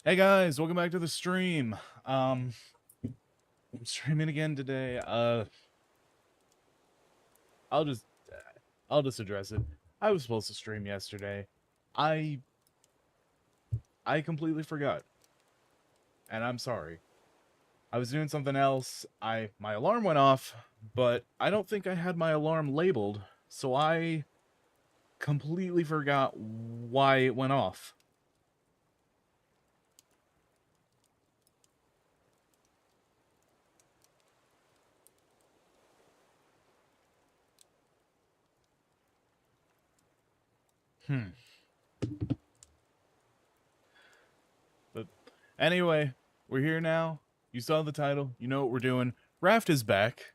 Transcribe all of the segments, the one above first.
Hey guys, welcome back to the stream. I'm streaming again today. I'll just I'll just address it. I was supposed to stream yesterday. I I completely forgot, and I'm sorry. I was doing something else. My alarm went off, but I don't think I had my alarm labeled, so I completely forgot why it went off. Hmm. But anyway, we're here now. You saw the title. You know what we're doing. Raft is back.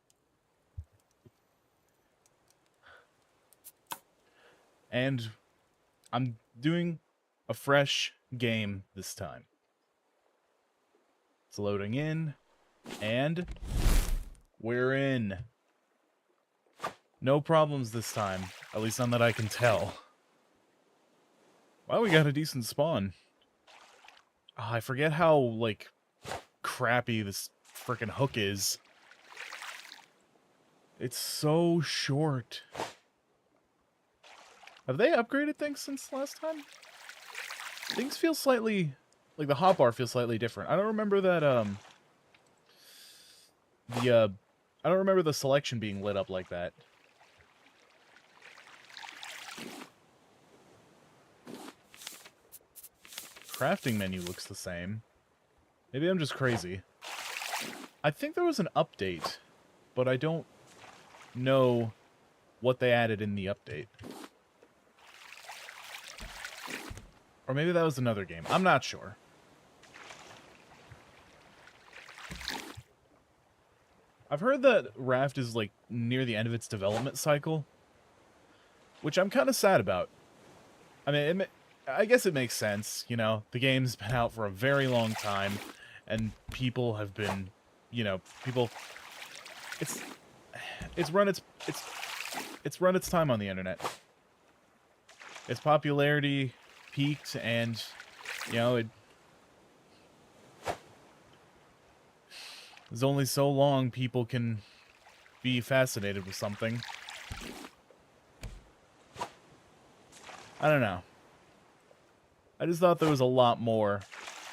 And I'm doing a fresh game this time. It's loading in, and we're in. No problems this time, at least none that I can tell. Wow, we got a decent spawn. Oh, I forget how, like, crappy this frickin' hook is. It's so short. Have they upgraded things since last time? Things feel slightly... like, the hotbar feels slightly different. I don't remember that, I don't remember the selection being lit up like that. Crafting menu looks the same. Maybe I'm just crazy. I think there was an update, but I don't know what they added in the update. Or maybe that was another game. I'm not sure. I've heard that Raft is, like, near the end of its development cycle, which I'm kind of sad about. I mean, I guess it makes sense, you know? The game's been out for a very long time, and people have been, you know, it's run its time on the internet. Its popularity peaked, and, you know, there's only so long people can be fascinated with something. I don't know. I just thought there was a lot more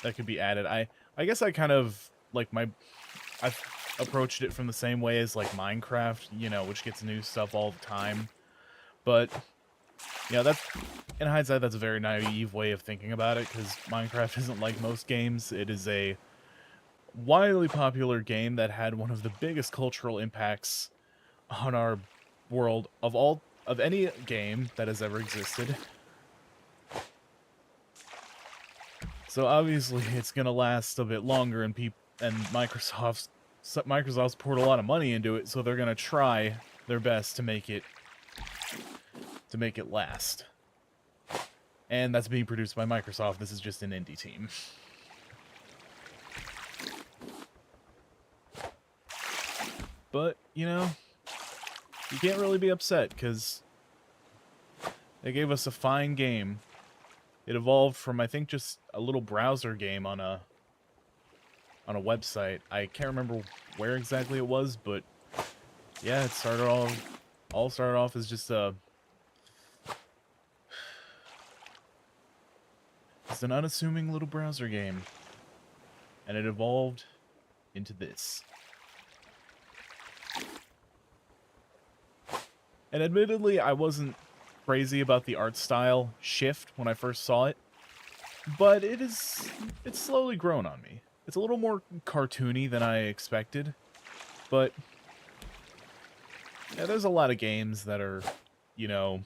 that could be added. I guess I kind of, like, I've approached it from the same way as, like, Minecraft, you know, which gets new stuff all the time. But, you know, that's, in hindsight, that's a very naive way of thinking about it, because Minecraft isn't like most games. It is a widely popular game that had one of the biggest cultural impacts on our world of any game that has ever existed. So obviously it's gonna last a bit longer, and Microsoft's poured a lot of money into it, so they're gonna try their best to make it last. And that's being produced by Microsoft. This is just an indie team. But, you know, you can't really be upset, because they gave us a fine game. It evolved from, I think, just a little browser game on a website. I can't remember where exactly it was, but yeah, it started off as just an unassuming little browser game, and it evolved into this. And admittedly, I wasn't crazy about the art style shift when I first saw it, but it's slowly grown on me. It's a little more cartoony than I expected, but yeah, there's a lot of games that are, you know,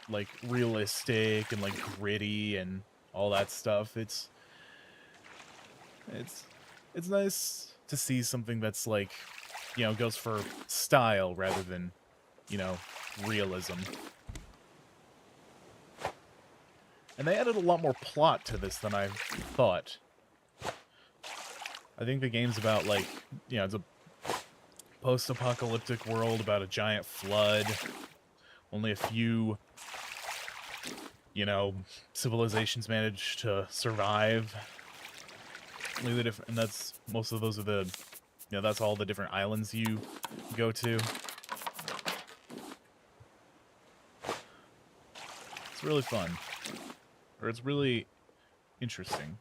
like, realistic and, like, gritty and all that stuff. It's nice to see something that's, like, you know, goes for style rather than, you know, realism. And they added a lot more plot to this than I thought. I think the game's about, like, you know, it's a post-apocalyptic world about a giant flood. Only a few, you know, civilizations managed to survive. Like the different, and that's most of those are the, that's all the different islands you go to. It's really fun, or it's really interesting.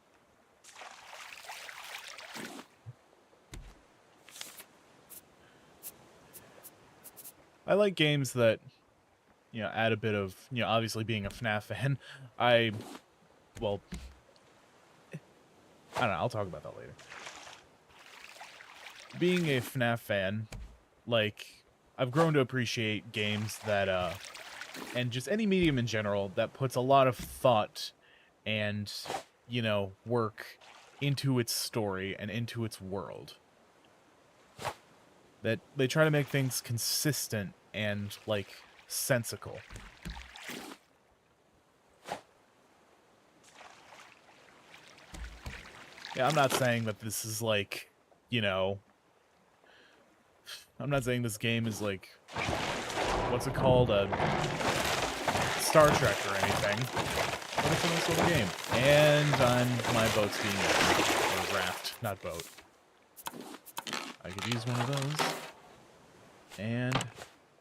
I like games that, add a bit of, obviously being a FNAF fan, well, I don't know, I'll talk about that later. Being a FNAF fan, like, I've grown to appreciate games that, and just any medium in general that puts a lot of thought and, work into its story and into its world. That they try to make things consistent and, like, sensical. Yeah, I'm not saying that this is like, I'm not saying this game is like, what's it called, a Star Trek or anything, but it's a nice little game. And my boat's being used, or raft, not boat. I could use one of those, and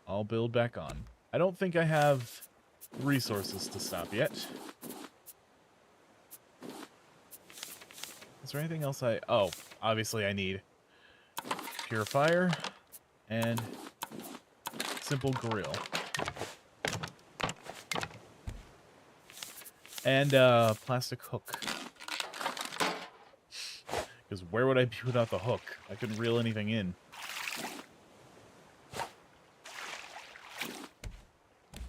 I'll build back on. I don't think I have resources to stop yet. Is there anything else oh, obviously I need purifier and simple grill. And plastic hook. Because where would I be without the hook? I couldn't reel anything in.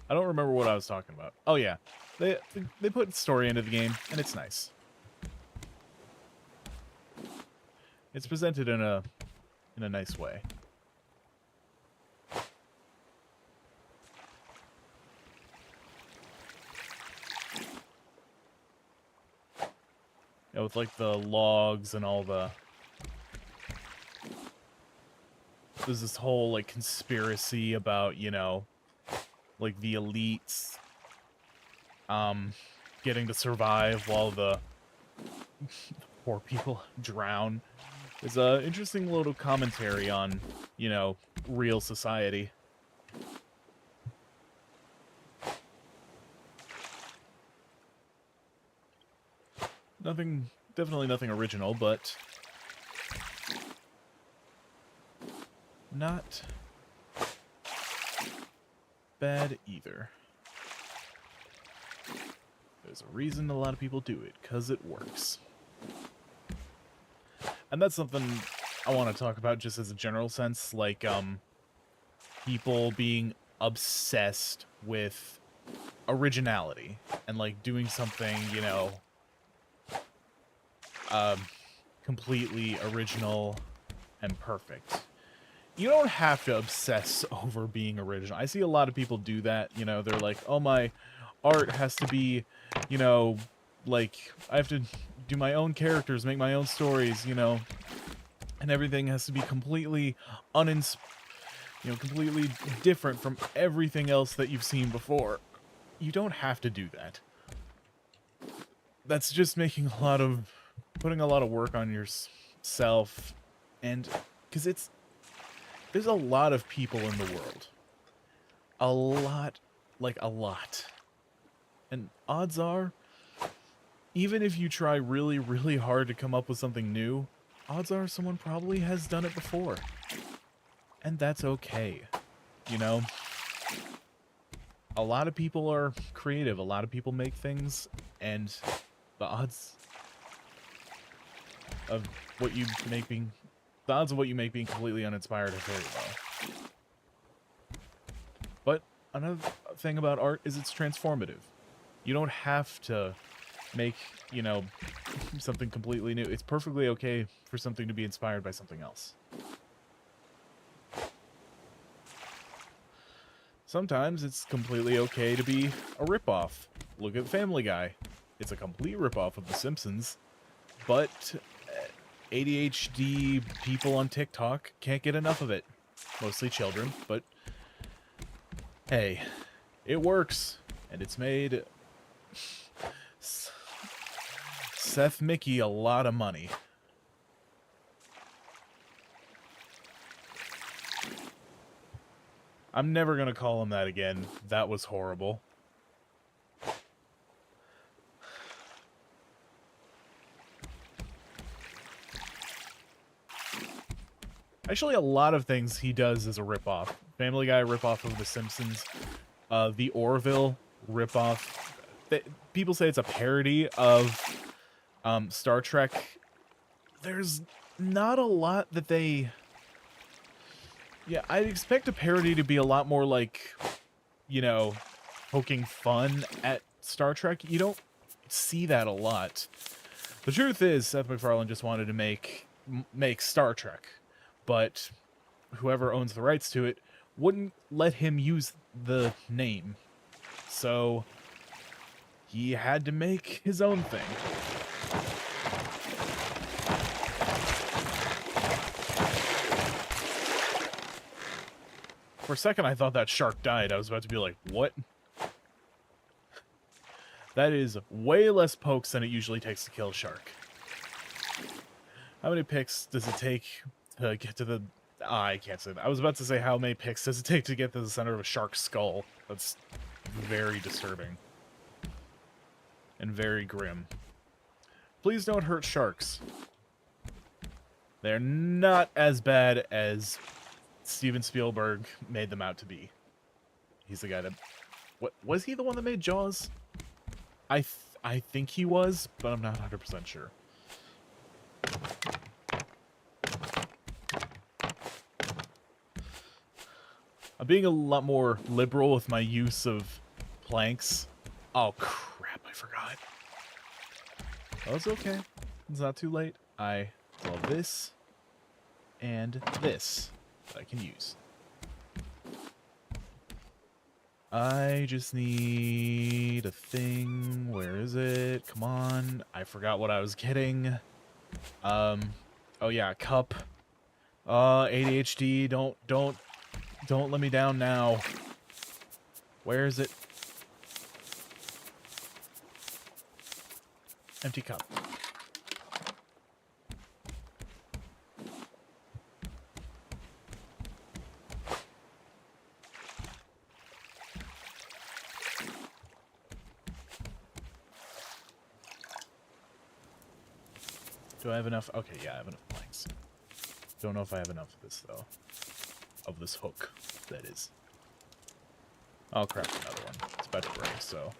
I don't remember what I was talking about. Oh yeah, they put story into the game, and it's nice. It's presented in a nice way. With like the logs and all the... There's this whole like conspiracy about, like the elites getting to survive while the poor people drown. It's an interesting little commentary on, real society. Definitely nothing original, but not bad either. There's a reason a lot of people do it, 'cause it works. And that's something I want to talk about just as a general sense, like, people being obsessed with originality and, like, doing something, completely original and perfect. You don't have to obsess over being original. I see a lot of people do that, they're like, oh, my art has to be, like, I have to do my own characters, make my own stories, and everything has to be completely completely different from everything else that you've seen before. You don't have to do that. That's just putting a lot of work on yourself, and because there's a lot of people in the world. A lot. And odds are, even if you try really, really hard to come up with something new, odds are someone probably has done it before. And that's okay. A lot of people are creative, a lot of people make things, and the odds of what you make being completely uninspired are very low. But another thing about art is it's transformative. You don't have to make, something completely new. It's perfectly okay for something to be inspired by something else. Sometimes it's completely okay to be a ripoff. Look at Family Guy. It's a complete ripoff of The Simpsons, but ADHD people on TikTok can't get enough of it. Mostly children, but hey, it works, and it's made Seth Mickey a lot of money. I'm never gonna call him that again. That was horrible. Actually, a lot of things he does is a ripoff. Family Guy ripoff of The Simpsons. The Orville ripoff. People say it's a parody of Star Trek. There's not a lot that they... Yeah, I'd expect a parody to be a lot more like, you know, poking fun at Star Trek. You don't see that a lot. The truth is, Seth MacFarlane just wanted to make Star Trek, but whoever owns the rights to it wouldn't let him use the name. So he had to make his own thing. For a second, I thought that shark died. I was about to be like, what? That is way less pokes than it usually takes to kill a shark. How many picks does it take to get to the... I can't say that. I was about to say how many picks does it take to get to the center of a shark's skull. That's very disturbing. And very grim. Please don't hurt sharks. They're not as bad as Steven Spielberg made them out to be. He's the guy that... What was he the one that made Jaws? I think he was, but I'm not 100% sure. I'm being a lot more liberal with my use of planks. Oh crap, I forgot. Oh, it's okay. It's not too late. I love this and this that I can use. I just need a thing. Where is it? Come on. I forgot what I was getting. Oh yeah, a cup. ADHD, don't let me down now. Where is it? Empty cup. Do I have enough? Okay, yeah, I have enough planks. Don't know if I have enough of this, though. Of this hook, that is. I'll craft another one. It's about to break, so...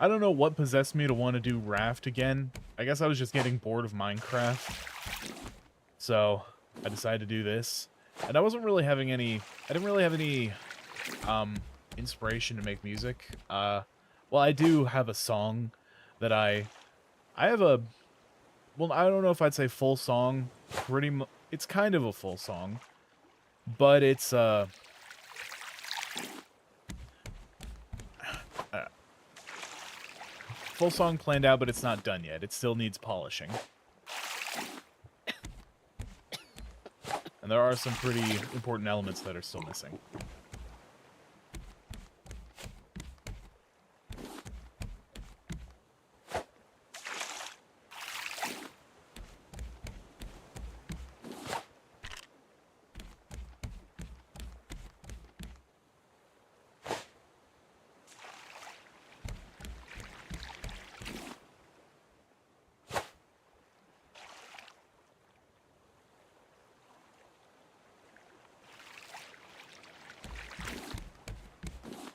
I don't know what possessed me to want to do Raft again. I guess I was just getting bored of Minecraft. So, I decided to do this. And I wasn't really having any... I didn't really have any inspiration to make music. Well, I do have a song that I have a... Well, I don't know if I'd say full song. It's kind of a full song. But it's, full song planned out, but it's not done yet. It still needs polishing. And there are some pretty important elements that are still missing.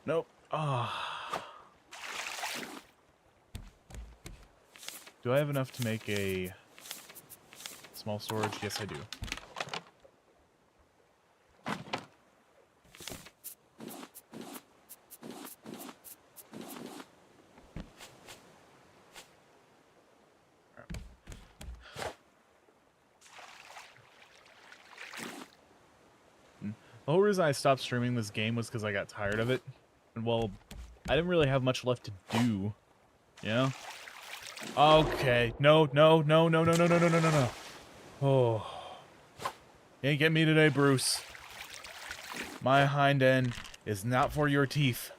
Nope. Ah. Do I have enough to make a small storage? Yes, I do. The whole reason I stopped streaming this game was because I got tired of it. And, well, I didn't really have much left to do. You know? Okay. No. Oh. You ain't get me today, Bruce. My hind end is not for your teeth.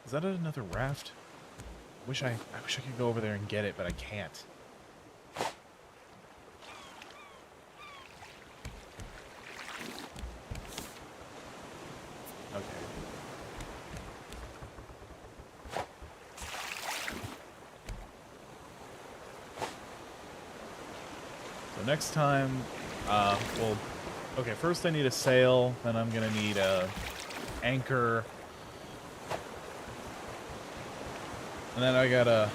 Is that another raft? I wish I could go over there and get it, but I can't. Okay. So next time, well, okay, first I need a sail, then I'm gonna need a anchor, and then I gotta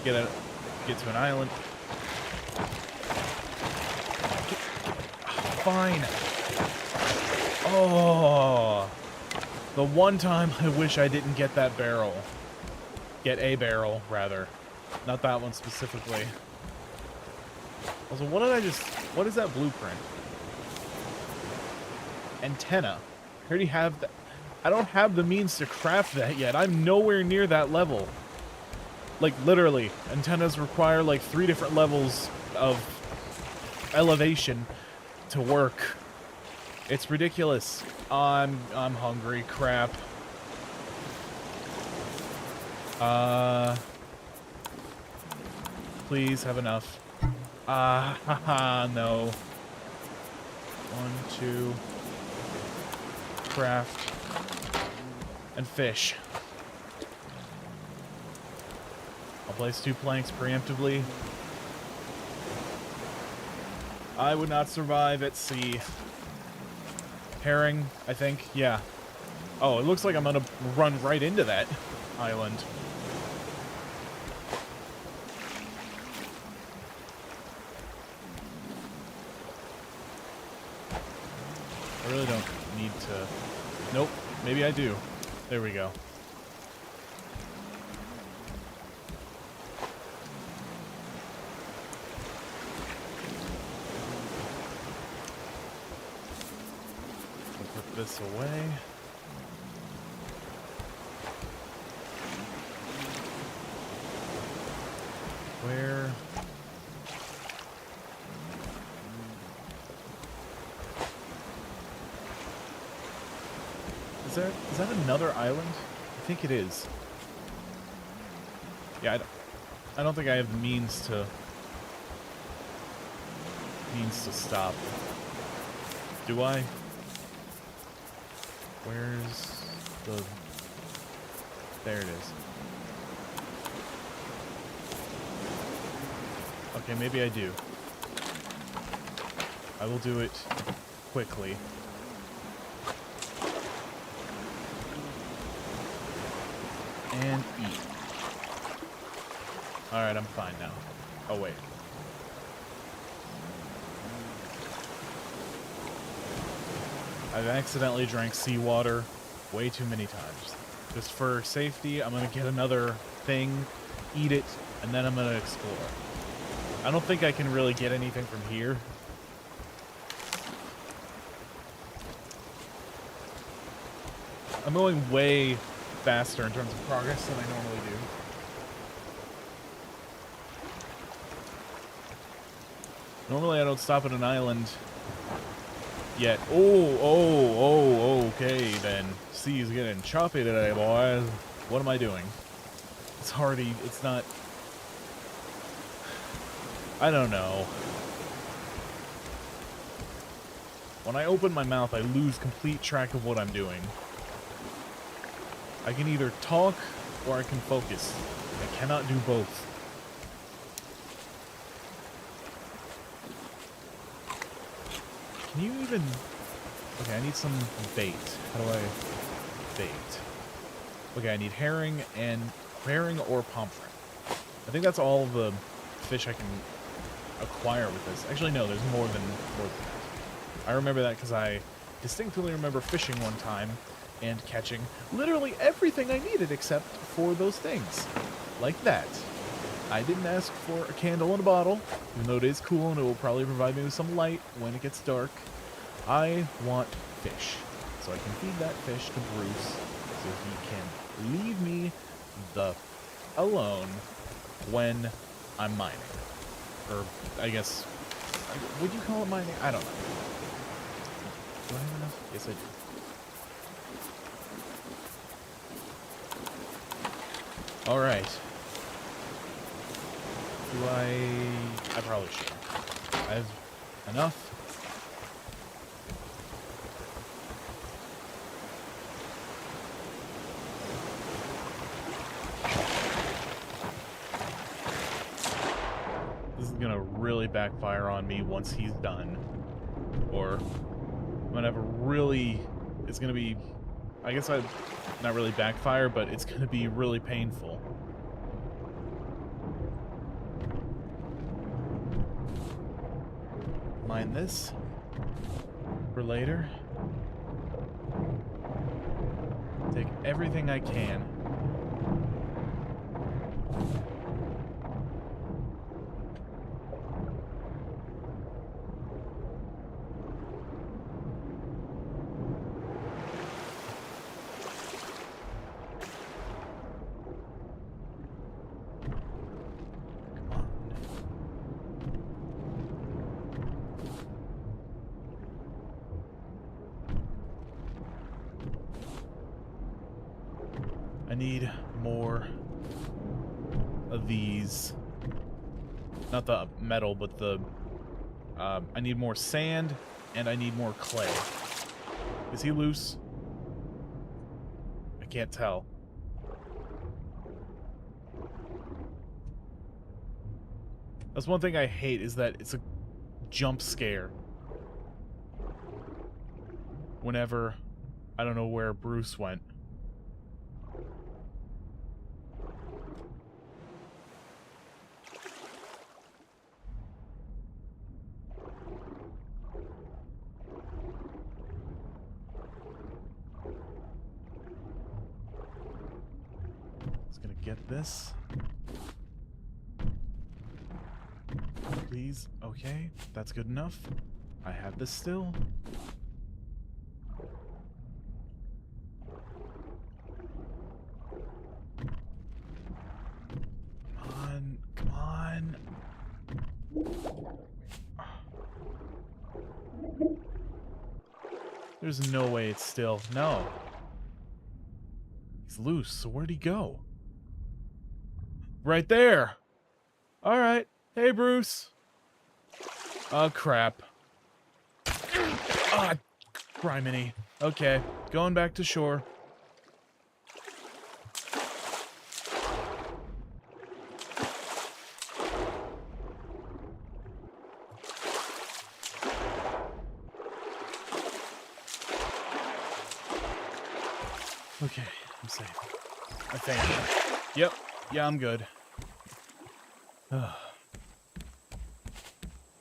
get to an island. Fine. Oh, the one time I wish I didn't get that barrel. Get a barrel, rather. Not that one specifically. Also, what is that blueprint? Antenna. I already have that. I don't have the means to craft that yet. I'm nowhere near that level. Like, literally, antennas require like 3 different levels of elevation to work. It's ridiculous. I'm hungry. Crap. Please have enough. Haha, no. 1, 2. Craft. And fish. I'll place 2 planks preemptively. I would not survive at sea. Herring, I think. Yeah. Oh, it looks like I'm gonna run right into that island. I really don't need to... Nope. Maybe I do. There we go. I'll put this away. Where... Is that another island? I think it is. Yeah, I don't think I have the means to stop. Do I? Where's the... There it is. Okay, maybe I do. I will do it quickly. And eat. Alright, I'm fine now. Oh, wait. I've accidentally drank seawater way too many times. Just for safety, I'm gonna get another thing, eat it, and then I'm gonna explore. I don't think I can really get anything from here. I'm going way faster in terms of progress than I normally do. Normally I don't stop at an island yet. Oh, okay then. Sea's getting choppy today, boys. What am I doing? It's hardy, it's not... I don't know. When I open my mouth, I lose complete track of what I'm doing. I can either talk or I can focus. I cannot do both. Can you even... Okay, I need some bait. How do I... Bait. Okay, I need herring or pomfret. I think that's all the fish I can acquire with this. Actually, no, there's more than that. I remember that because I distinctly remember fishing one time and catching literally everything I needed except for those things. Like that. I didn't ask for a candle in a bottle, even though it is cool and it will probably provide me with some light when it gets dark. I want fish. So I can feed that fish to Bruce so he can leave me the alone when I'm mining. Or, I guess, would you call it mining? I don't know. Do I have enough? Yes, I do. Alright. Do I probably should. I have enough. This is gonna really backfire on me once he's done. Or I'm gonna have a really... It's gonna be... I guess not really backfire, but it's gonna be really painful. Mine this for later. Take everything I can. I need more of these. Not the metal, but the... I need more sand, and I need more clay. Is he loose? I can't tell. That's one thing I hate, is that it's a jump scare. Whenever... I don't know where Bruce went. Get this. Please. Okay, that's good enough. I have this still. Come on. Come on. There's no way it's still. No. He's loose, so where'd he go? Right there. All right. Hey, Bruce. Oh, crap. Ah, criminy. Okay, going back to shore. Okay, I'm safe. I think. Yep. Yeah, I'm good.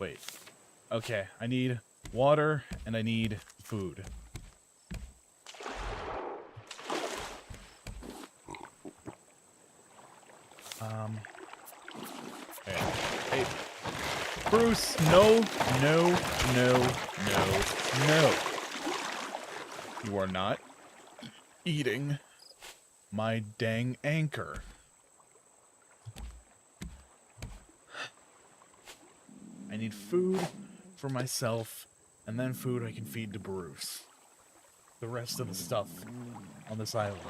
Wait. Okay, I need water and I need food. Okay. Hey. Bruce, no, no, no, no, no. You are not eating my dang anchor. I need food for myself, and then food I can feed to Bruce. The rest of the stuff on this island.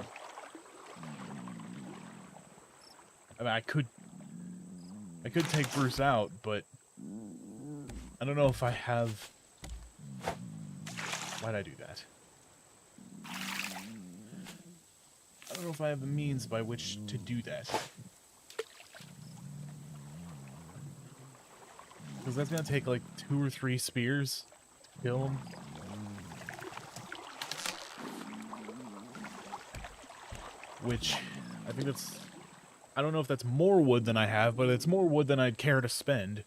I mean, I could take Bruce out, but I don't know if I have... Why'd I do that? I don't know if I have the means by which to do that. Because that's going to take like 2 or 3 spears to kill him. Which, I think that's... I don't know if that's more wood than I have, but it's more wood than I'd care to spend.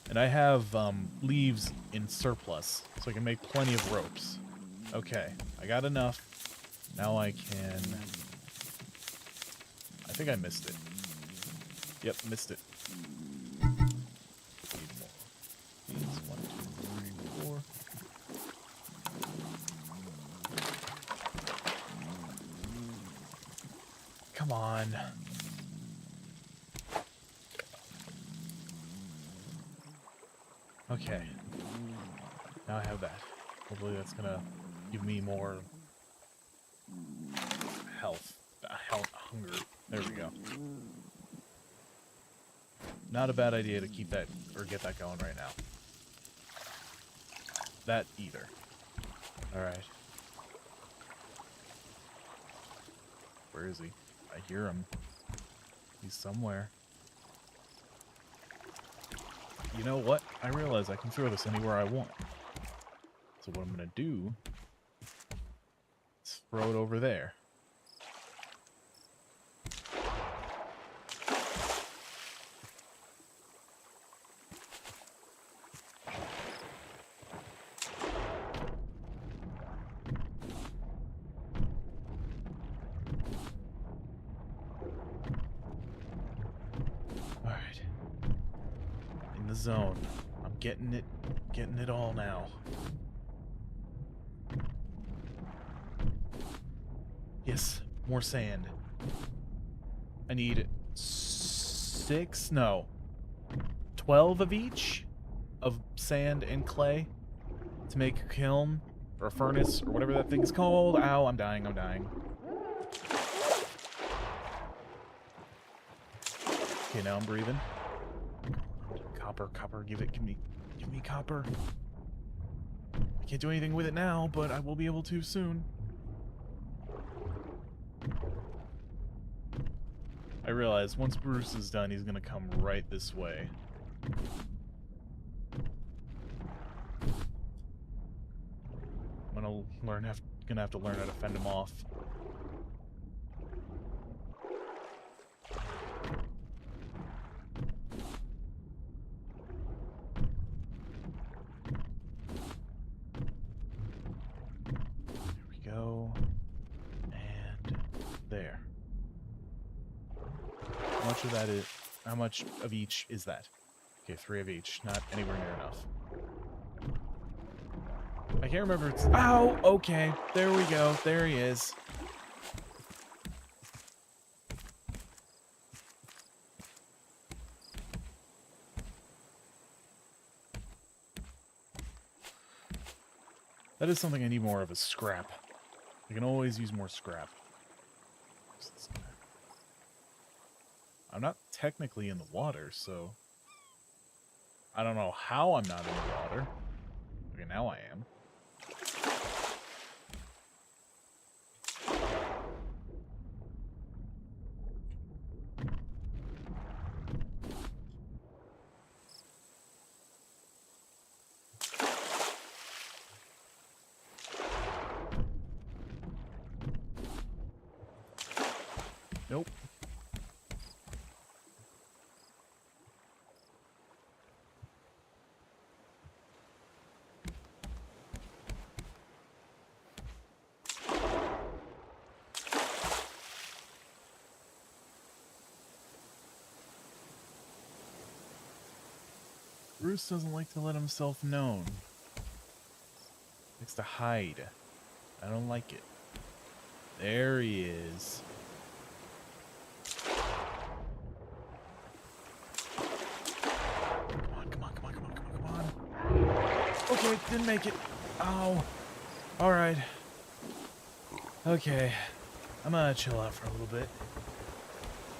And I have leaves in surplus, so I can make plenty of ropes. Okay, I got enough. Now I can... I think I missed it. Yep, missed it. Need more. These 1, 2, 3, 4. on. Okay. Now I have that. Hopefully that's gonna give me more health. Hunger. There we go. Not a bad idea to keep that, or get that going right now. That either. Alright. Where is he? I hear him. He's somewhere. You know what? I realize I can throw this anywhere I want. So what I'm gonna do is throw it over there. Alright. In the zone. I'm getting it all now. Yes, more sand. I need 6, no, 12 of each of sand and clay to make a kiln or a furnace or whatever that thing's called. Ow, I'm dying, I'm dying. Okay, now I'm breathing. Copper, give me copper. I can't do anything with it now, but I will be able to soon. I realize once Bruce is done, he's gonna come right this way. I'm gonna have to learn how to fend him off. There we go. And there. How much of that is... How much of each is that? Okay, 3 of each. Not anywhere near enough. I can't remember it's... Ow! Okay, there we go. There he is. That is something I need more of, is scrap. I can always use more scrap. I'm not technically in the water, so... I don't know how I'm not in the water. Okay, now I am. Nope. Bruce doesn't like to let himself known. Likes to hide. I don't like it. There he is. Come on. Okay, didn't make it. Ow. Alright. Okay. I'm gonna chill out for a little bit.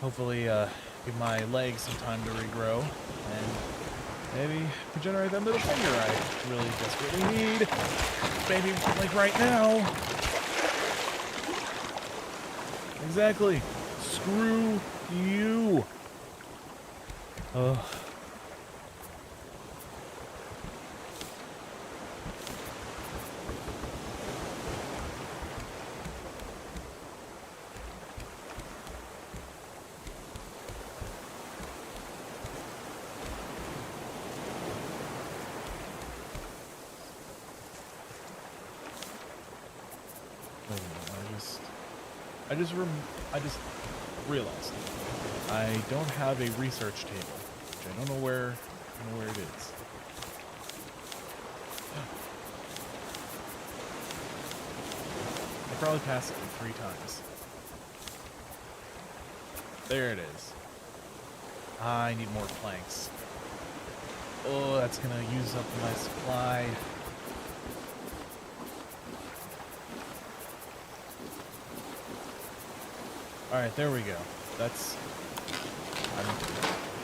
Hopefully, give my legs some time to regrow. And maybe regenerate that middle finger I really desperately need. Maybe, like right now. Exactly. Screw you. Ugh. I just realized I don't have a research table, which I don't know where it is. I probably passed it like 3 times. There it is. I need more planks. Oh, that's gonna use up my supply. Alright, there we go. That's... I'm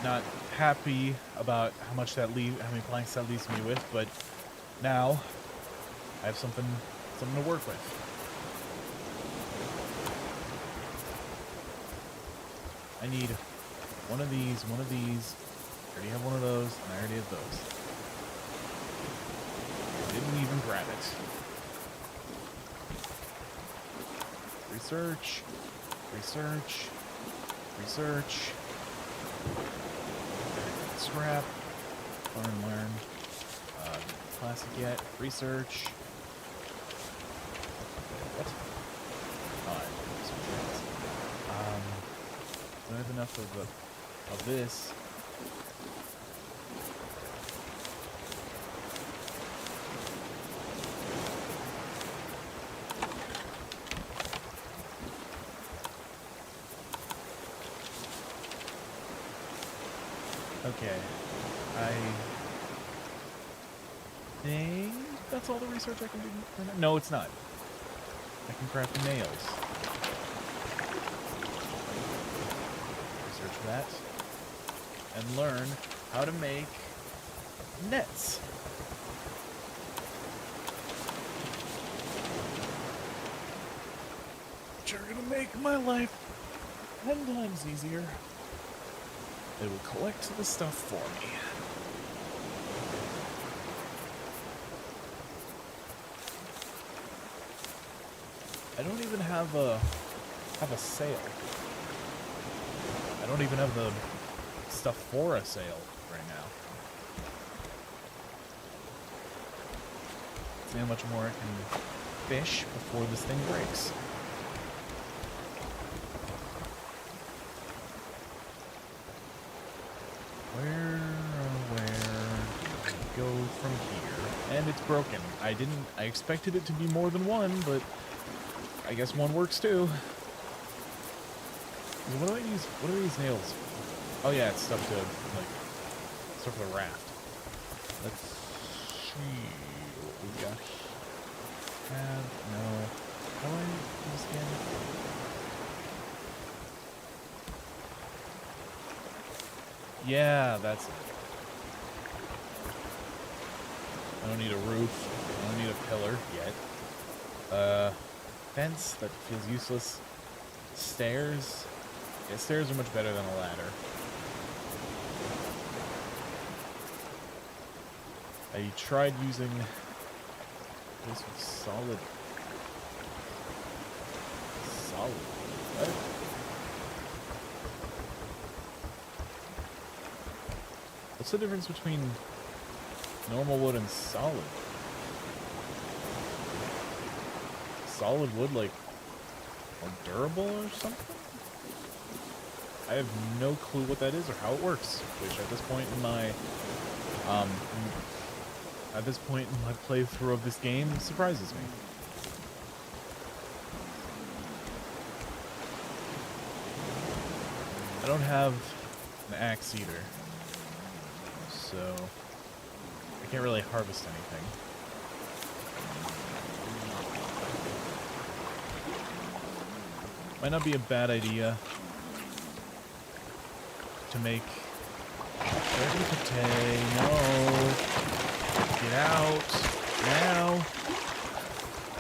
not happy about how much that how many planks that leaves me with, but now I have something to work with. I need one of these, one of these. I already have one of those, and I already have those. I didn't even grab it. Research. Research. Research. Scrap. Learn. Classic yet. Research. What? I don't have enough of this. Okay, I think that's all the research I can do right now. No, it's not. I can craft nails. Research that. And learn how to make nets. Which are gonna make my life 10 times easier. They will collect the stuff for me. I don't even have a sail. I don't even have the stuff for a sail right now. See how much more I can fish before this thing breaks. Where go from here? And it's broken. I expected it to be more than one, but I guess one works too. What do I use? What are these nails? Oh yeah, it's stuff for the raft. Let's see what we got. No. How do I do this again? Yeah, that's it. I don't need a roof. I don't need a pillar yet. Fence, that feels useless. Stairs. Yeah, stairs are much better than a ladder. I tried using this with solid. What? What's the difference between normal wood and solid? Solid wood, like, more durable or something? I have no clue what that is or how it works, which at this point in my, playthrough of this game surprises me. I don't have an axe either, so I can't really harvest anything. Might not be a bad idea to make no. Get out now.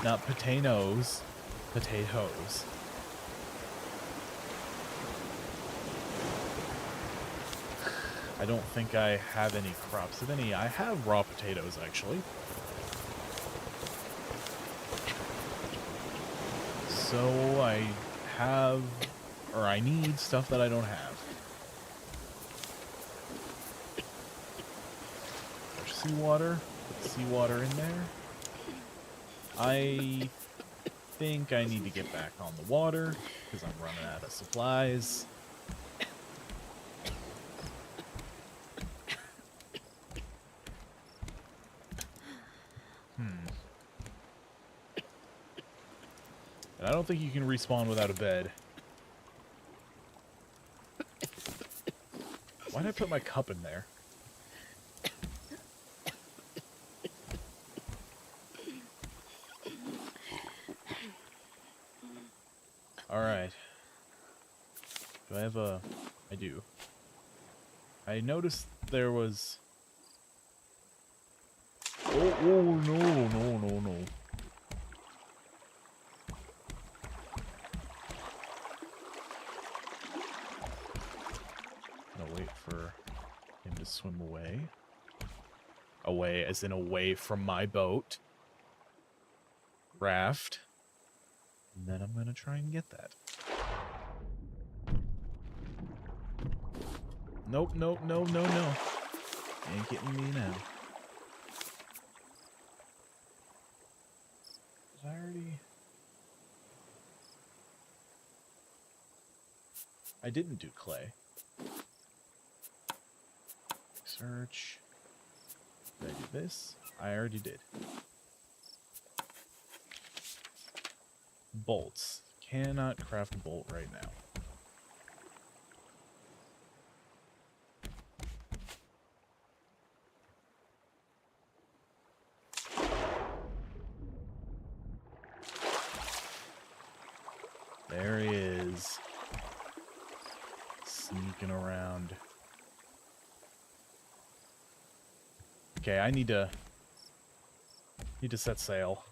Not potatoes. Potatoes. I don't think I have any crops. If any, I have raw potatoes actually. So I have, or I need stuff that I don't have. There's seawater. Put seawater in there. I think I need to get back on the water because I'm running out of supplies. And I don't think you can respawn without a bed. Why did I put my cup in there? Alright. Do I have a... I do. I noticed there was... Oh, no. I'll wait for him to swim away. Away, as in away from my boat. Raft. And then I'm gonna try and get that. Nope, no. Ain't getting me now. I didn't do clay. Search. Did I do this? I already did. Bolts. Cannot craft a bolt right now. There he is. Sneaking around. Okay, I need to set sail.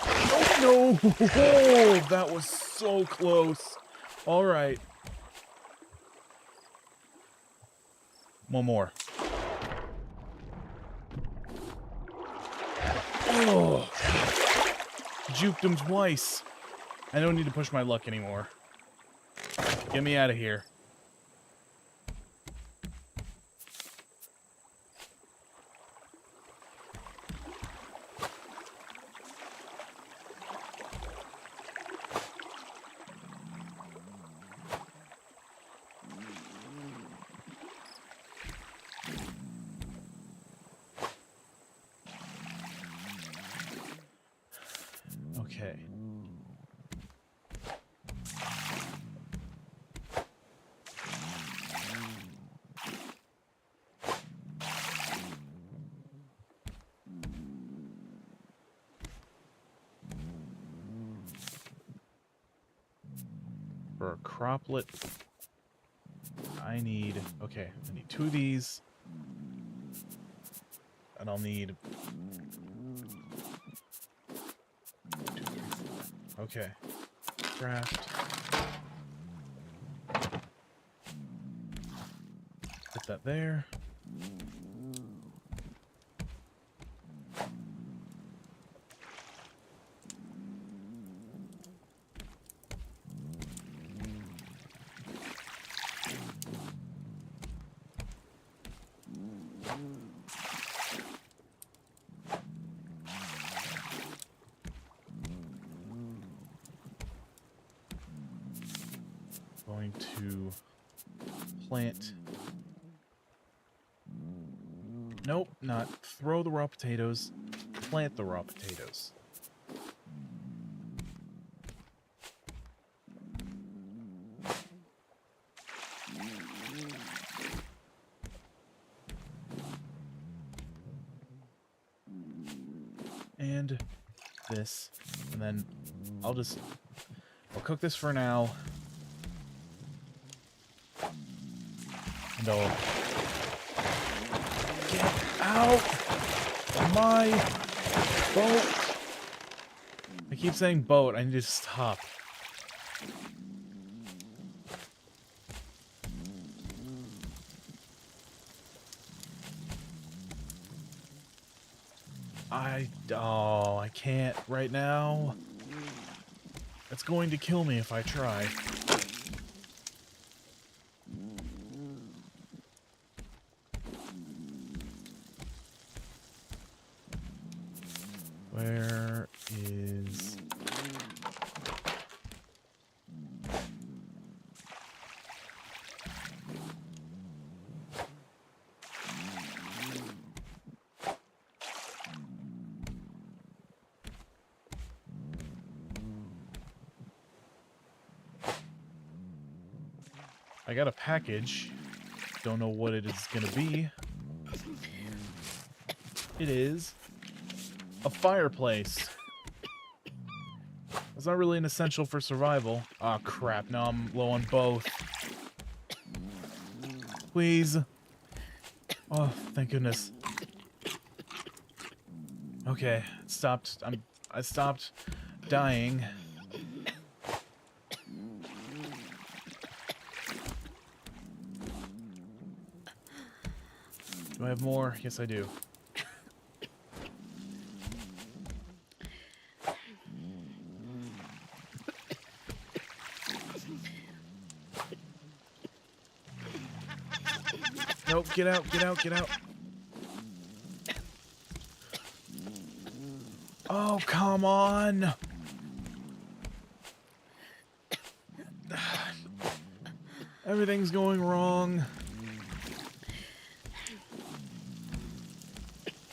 Oh, no! Oh, that was so close. All right. One more. Oh, juked him twice. I don't need to push my luck anymore. Get me out of here. Okay. For a croplet, I need 2 of these. And I'll need 2, 3, 4. Okay. Craft. Put that there. Going to plant. Nope, not throw the raw potatoes. Plant the raw potatoes. And this. And then I'll cook this for now. And I'll get out of my boat. I keep saying boat. I need to stop. I can't right now. It's going to kill me if I try. Where is... I got a package. Don't know what it is gonna be. It is a fireplace. It's not really an essential for survival. Ah, oh, crap. Now I'm low on both. Please. Oh, thank goodness. Okay, it stopped. I stopped dying. Do I have more? Yes, I do. Nope, get out, get out, get out. Oh, come on. Everything's going wrong.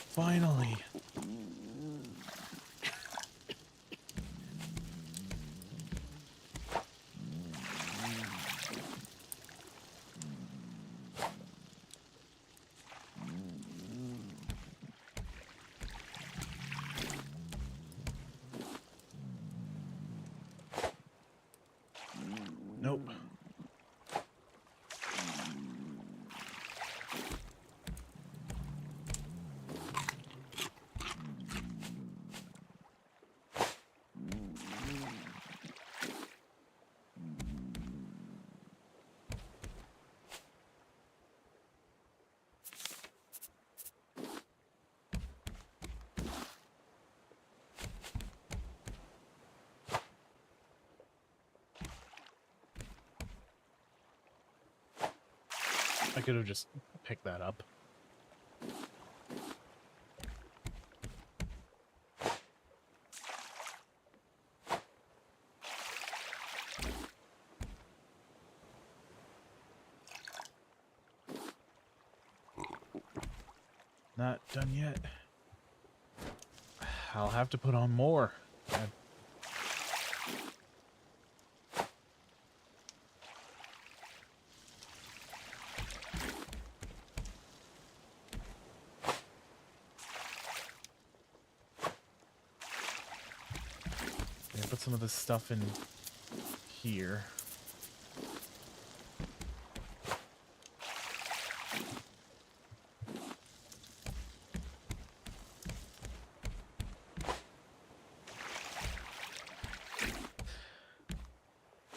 Finally. Nope. I could have just picked that up. Not done yet. I'll have to put on more. Put some of this stuff in here.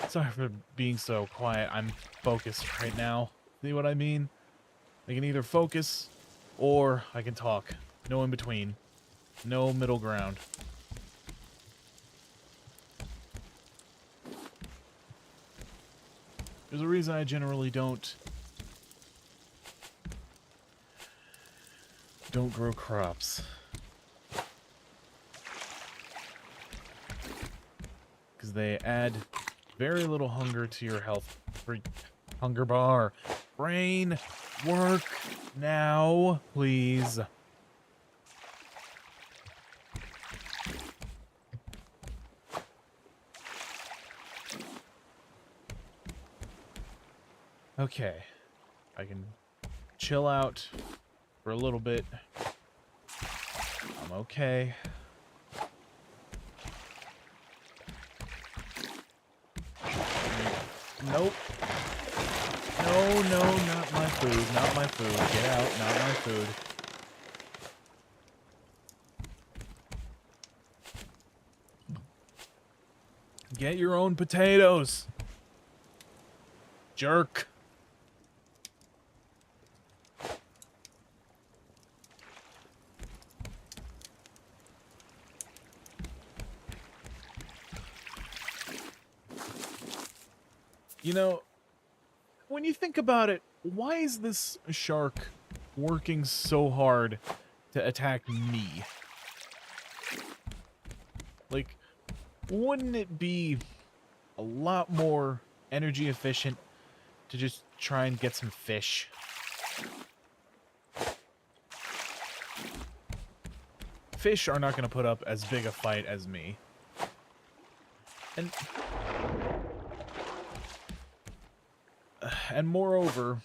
Sorry for being so quiet. I'm focused right now. See what I mean? I can either focus or I can talk. No in between. No middle ground. There's a reason I generally don't grow crops. Because they add very little hunger to your health. Hunger bar. Brain, work now, please. Okay, I can chill out for a little bit. I'm okay. Nope. No, no, not my food, not my food. Get out, not my food. Get your own potatoes. Jerk. You know, when you think about it, why is this shark working so hard to attack me? Like, wouldn't it be a lot more energy efficient to just try and get some fish? Fish are not going to put up as big a fight as me. And And moreover,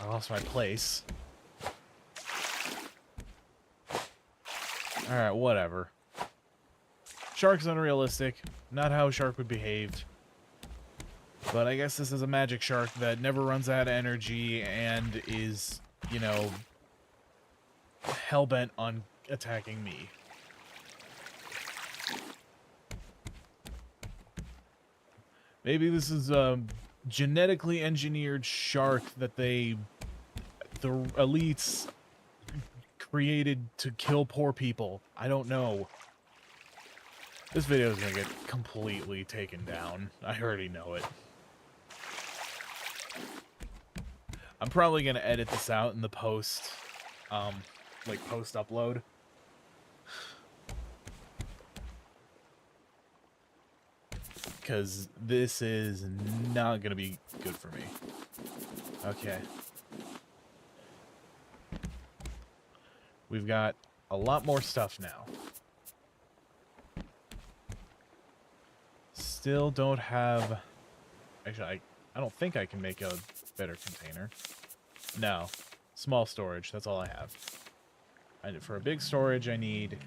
I lost my place. Alright, whatever. Shark's unrealistic. Not how a shark would behave. But I guess this is a magic shark that never runs out of energy and is, you know, hellbent on attacking me. Maybe this is a genetically engineered shark that the elites created to kill poor people. I don't know. This video is gonna get completely taken down. I already know it. I'm probably gonna edit this out in the post, like post-upload. Because this is not gonna be good for me. Okay. We've got a lot more stuff now. Still don't have... Actually, I don't think I can make a better container. No. Small storage, that's all I have. For a big storage, I need...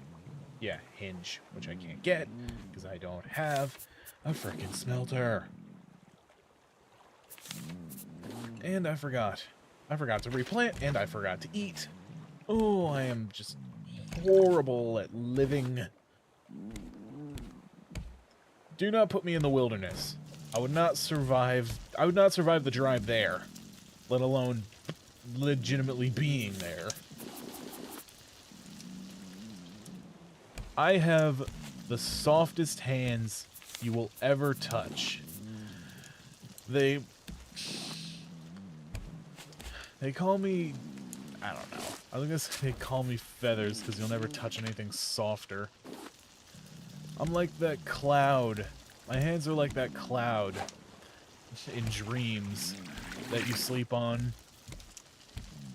Yeah, hinge, which I can't get, because I don't have a frickin' smelter. And I forgot. I forgot to replant, and I forgot to eat. Oh, I am just horrible at living. Do not put me in the wilderness. I would not survive. I would not survive the drive there, let alone legitimately being there. I have the softest hands you will ever touch. They call me... I don't know. I was gonna say they call me Feathers because you'll never touch anything softer. I'm like that cloud. My hands are like that cloud in dreams that you sleep on.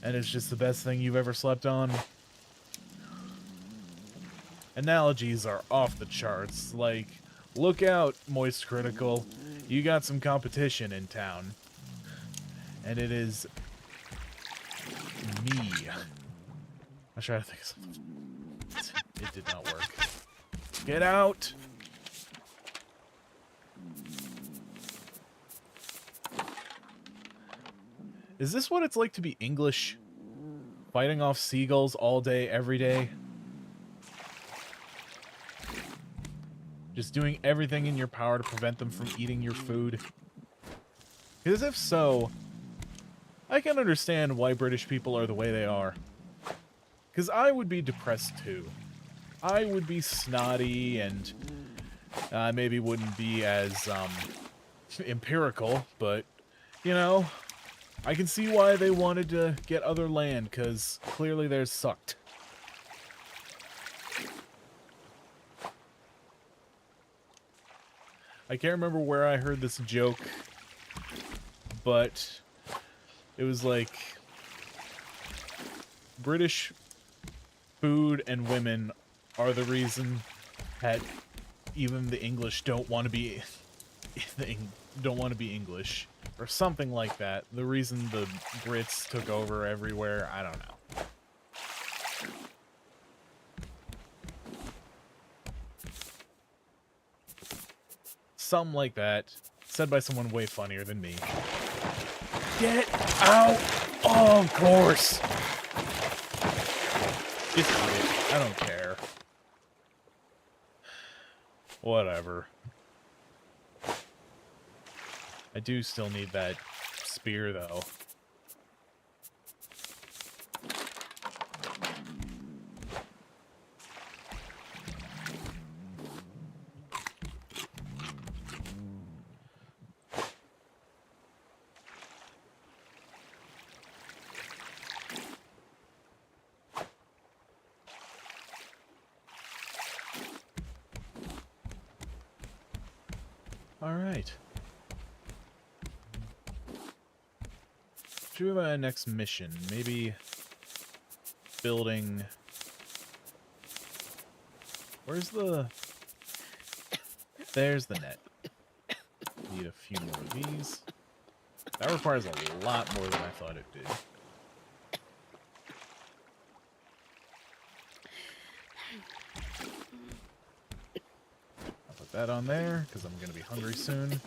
And it's just the best thing you've ever slept on. Analogies are off the charts. Like, look out, Moist Critical. You got some competition in town. And it is... me. I tried to think of something. It did not work. Get out! Is this what it's like to be English? Fighting off seagulls all day, every day? Just doing everything in your power to prevent them from eating your food? Because if so, I can understand why British people are the way they are. Because I would be depressed too. I would be snotty and maybe wouldn't be as empirical, but, you know, I can see why they wanted to get other land, because clearly theirs sucked. I can't remember where I heard this joke, but it was like, British food and women are the reason that even the English don't want to be English, or something like that. The reason the Brits took over everywhere, I don't know. Something like that, said by someone way funnier than me. Get out! Oh, of course! Just eat it. I don't care. Whatever. I do still need that spear, though. All right. Should we have our next mission? Maybe building... Where's the... There's the net. Need a few more of these. That requires a lot more than I thought it did. I'll put that on there, because I'm going to be hungry soon.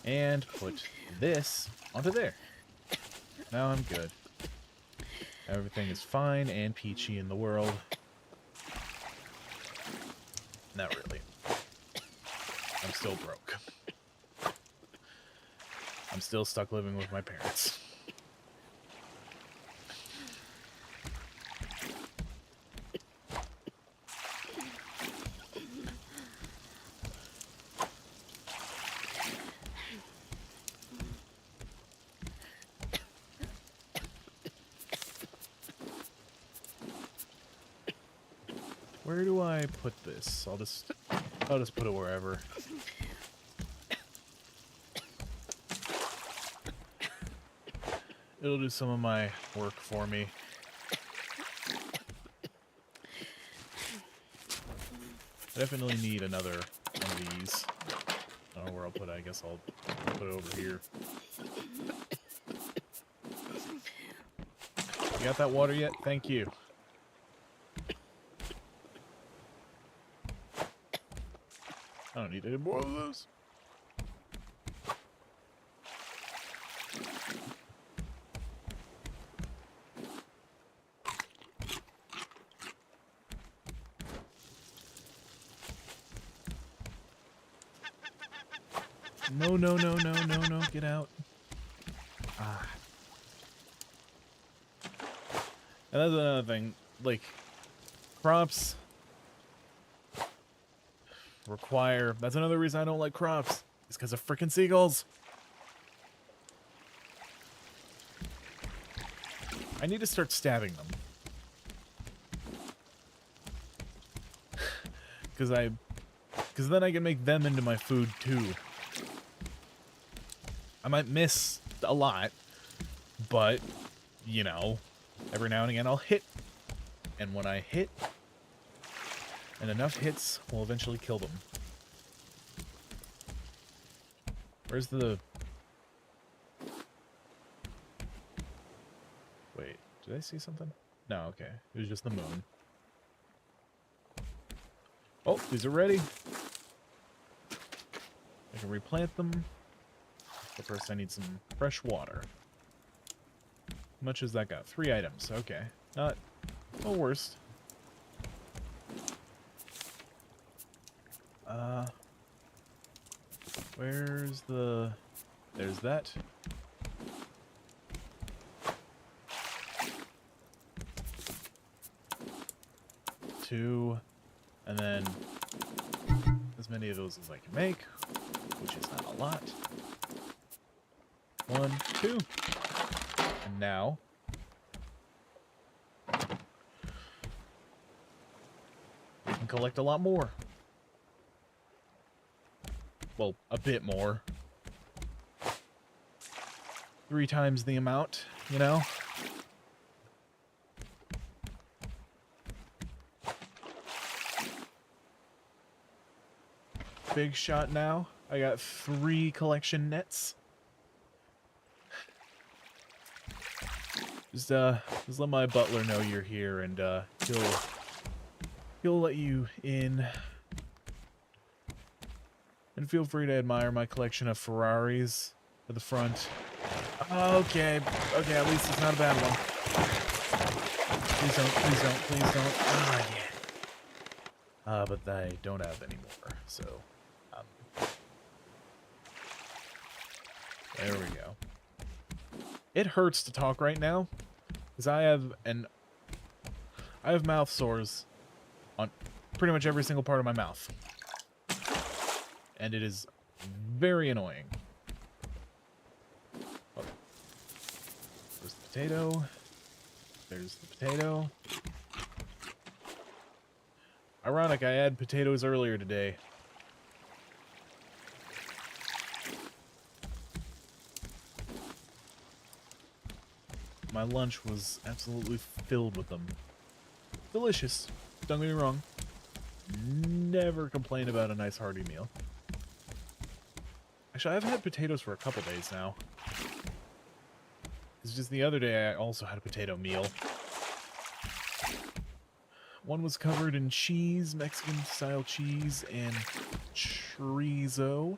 And put this onto there. Now I'm good. Everything is fine and peachy in the world. Not really. I'm still broke. I'm still stuck living with my parents. Where do I put this? I'll just put it wherever. It'll do some of my work for me. I definitely need another one of these. I don't know where I'll put it. I guess I'll put it over here. You got that water yet? Thank you. I don't need any more of those. No, no, no, no, no, no, get out. Ah. And that's another thing, like, crops require, that's another reason I don't like crops, is because of frickin' seagulls. I need to start stabbing them. Because then I can make them into my food too. I might miss a lot, but, you know, every now and again I'll hit. And when I hit, and enough hits will eventually kill them. Where's the... Wait, did I see something? No, okay. It was just the moon. Oh, these are ready. I can replant them. But first I need some fresh water. How much has that got? 3 items. Okay. Not the worst. Where's the... There's that. Two. And then as many of those as I can make, which is not a lot. 1, 2. And now we can collect a lot more. Well, a bit more. 3 times the amount, you know? Big shot now. I got 3 collection nets. Just let my butler know you're here, and he'll let you in. And feel free to admire my collection of Ferraris at the front. Okay, okay, at least it's not a bad one. Please don't, please don't, please don't. Ah, yeah. But I don't have any more, so there we go. It hurts to talk right now, because I have mouth sores on pretty much every single part of my mouth. And it is very annoying. Oh. There's the potato. There's the potato. Ironic, I had potatoes earlier today. My lunch was absolutely filled with them. Delicious. Don't get me wrong. Never complain about a nice hearty meal. Actually, I've had potatoes for a couple days now. just the other day I also had a potato meal. One was covered in cheese, Mexican-style cheese, and chorizo.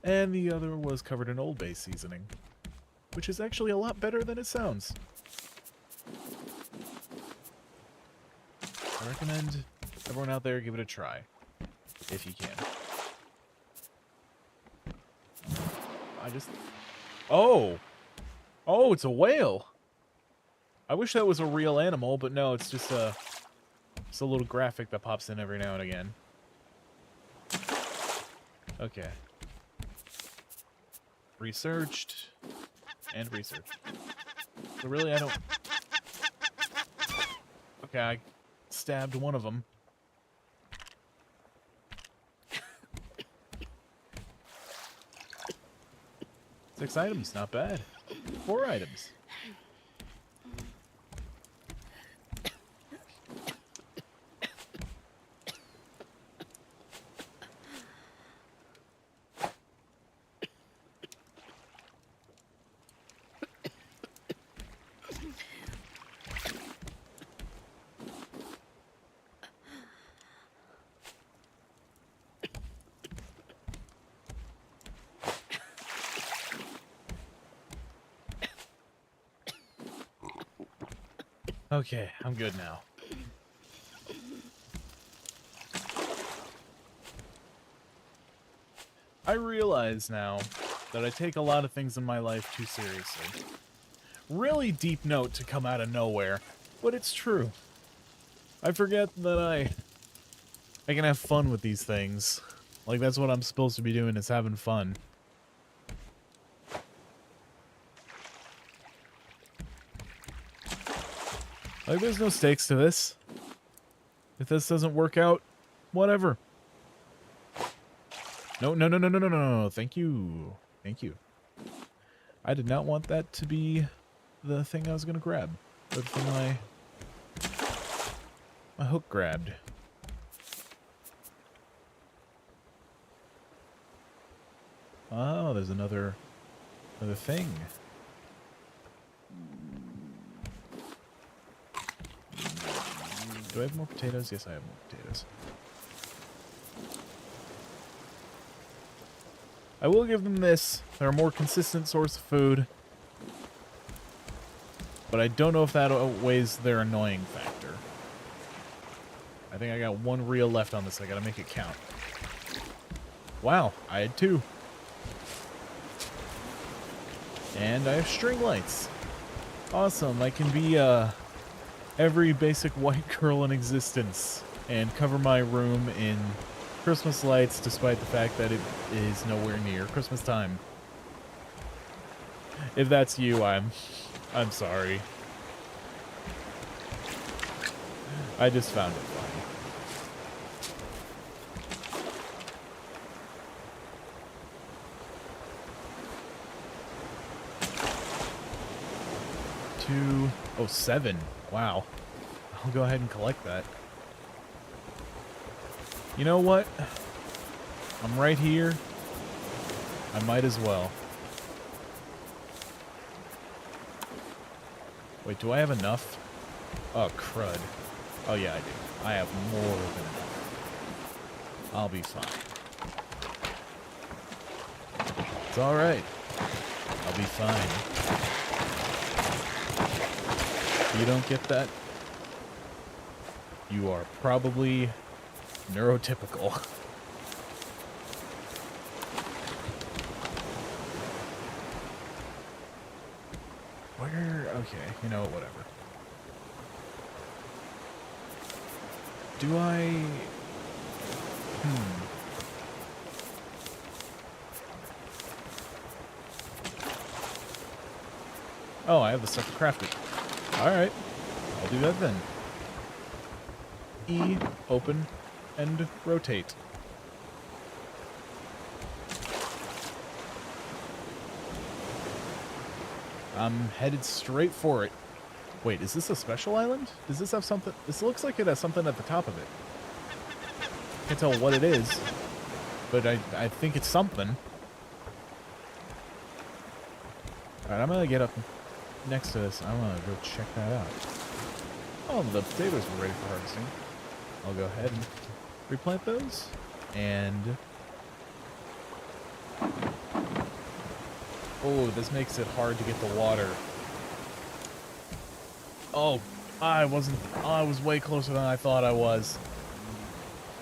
And the other was covered in Old Bay seasoning, which is actually a lot better than it sounds. I recommend everyone out there give it a try, if you can. Oh! Oh, it's a whale! I wish that was a real animal, but no, it's just a little graphic that pops in every now and again. Okay. Researched. And researched. So really, I don't... Okay, I stabbed one of them. 6 items, not bad. 4 items. Okay, I'm good now. I realize now that I take a lot of things in my life too seriously. Really deep note to come out of nowhere, but it's true. I forget that I can have fun with these things. Like, that's what I'm supposed to be doing, is having fun. Like, there's no stakes to this. If this doesn't work out, whatever. No, no, no, no, no, no, no, no. Thank you. Thank you. I did not want that to be the thing I was going to grab. But the thing my hook grabbed. Oh, there's another thing. Do I have more potatoes? Yes, I have more potatoes. I will give them this. They're a more consistent source of food. But I don't know if that outweighs their annoying factor. I think I got 1 reel left on this. I gotta make it count. Wow, I had 2. And I have string lights. Awesome, I can be every basic white girl in existence and cover my room in Christmas lights despite the fact that it is nowhere near Christmas time. If that's you, I'm sorry. I just found it funny. Oh, 7. Wow. I'll go ahead and collect that. You know what? I'm right here. I might as well. Wait, do I have enough? Oh, crud. Oh, yeah, I do. I have more than enough. I'll be fine. It's alright. I'll be fine. If you don't get that, you are probably neurotypical. Where? Okay, you know what, whatever. Do I... Oh, I have the stuff to craft it. Alright, I'll do that then. E, open, and rotate. I'm headed straight for it. Wait, is this a special island? Does this have something? This looks like it has something at the top of it. Can't tell what it is, but I think it's something. Alright, I'm gonna get up next to this. I want to go check that out. Oh, the potatoes were ready for harvesting. I'll go ahead and replant those. And... oh, this makes it hard to get the water. Oh, I was way closer than I thought I was.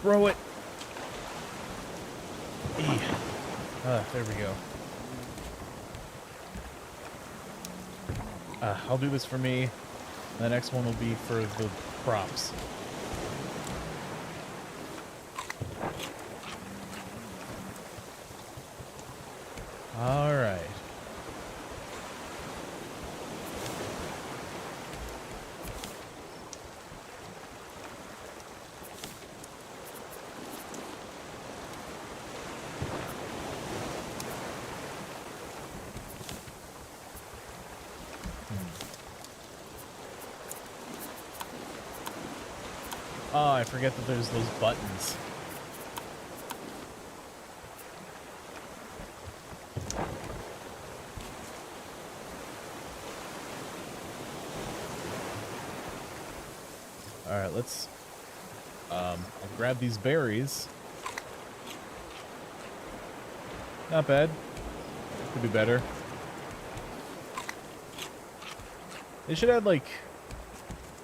Throw it. There we go. I'll do this for me. The next one will be for the crops. All right. Oh, I forget that there's those buttons. Alright, let's... I'll grab these berries. Not bad. Could be better. They should add, like,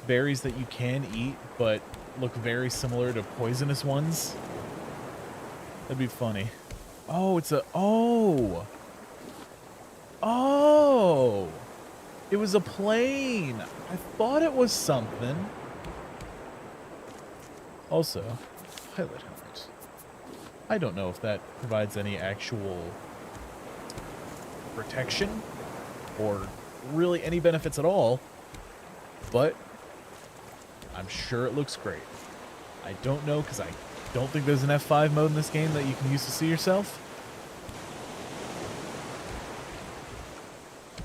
berries that you can eat, but look very similar to poisonous ones. That'd be funny. Oh, it's a... oh! Oh! It was a plane! I thought it was something. Also, pilot helmet. I don't know if that provides any actual protection or really any benefits at all, but I'm sure it looks great. I don't know because I don't think there's an F5 mode in this game that you can use to see yourself.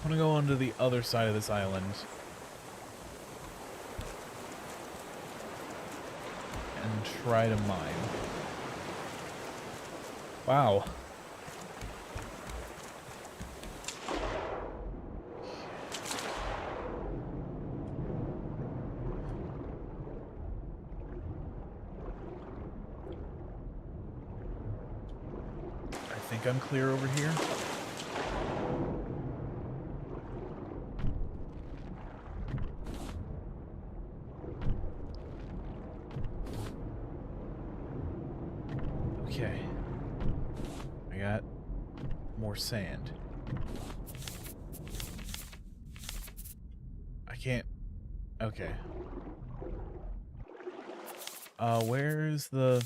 I'm gonna go onto the other side of this island. And try to mine. Wow. I think I'm clear over here. Okay. I got more sand. I can't... okay. Where's the...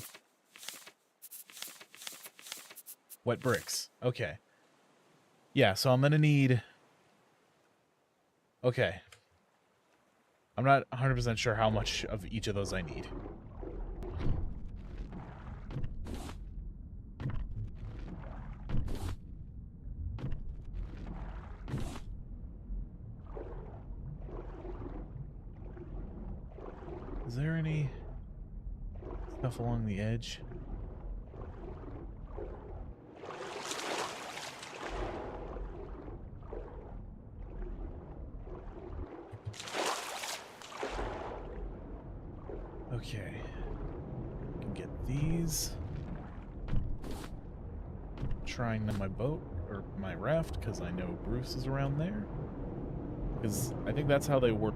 wet bricks? Okay. Yeah, so I'm gonna need... okay. I'm not 100% sure how much of each of those I need. Is there any stuff along the edge? Okay. I can get these. Trying on my boat, or my raft, because I know Bruce is around there. Because I think that's how they work.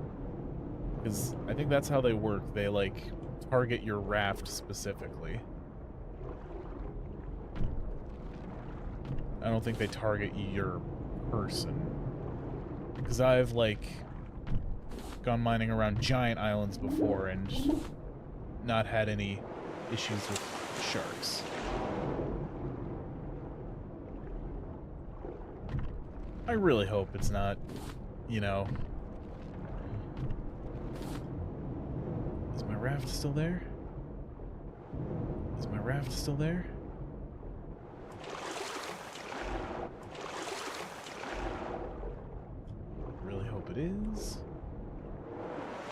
They, like, target your raft specifically. I don't think they target your person. Because I've, like, gone mining around giant islands before and not had any issues with sharks. I really hope it's not, you know... Is my raft still there? Is my raft still there? Really hope it is.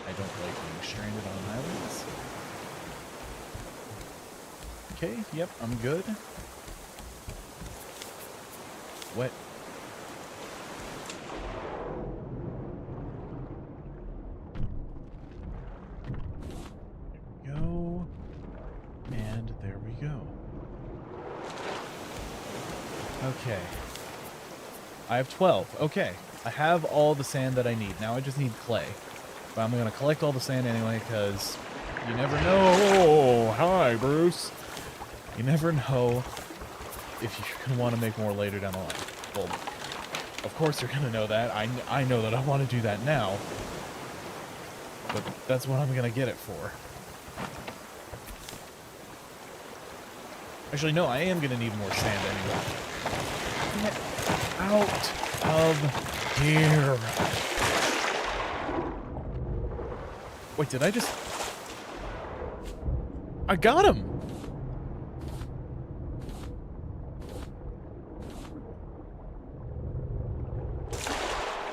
I don't like being stranded on islands. Okay, yep, I'm good. Wet. Okay. I have 12. Okay. I have all the sand that I need. Now I just need clay. But I'm going to collect all the sand anyway, because you never know. Oh, hi, Bruce. You never know if you're going to want to make more later down the line. Well, of course you're going to know that. I know that I want to do that now. But that's what I'm going to get it for. Actually, no, I am going to need more sand anyway. Get out of here. Wait, did I just... I got him!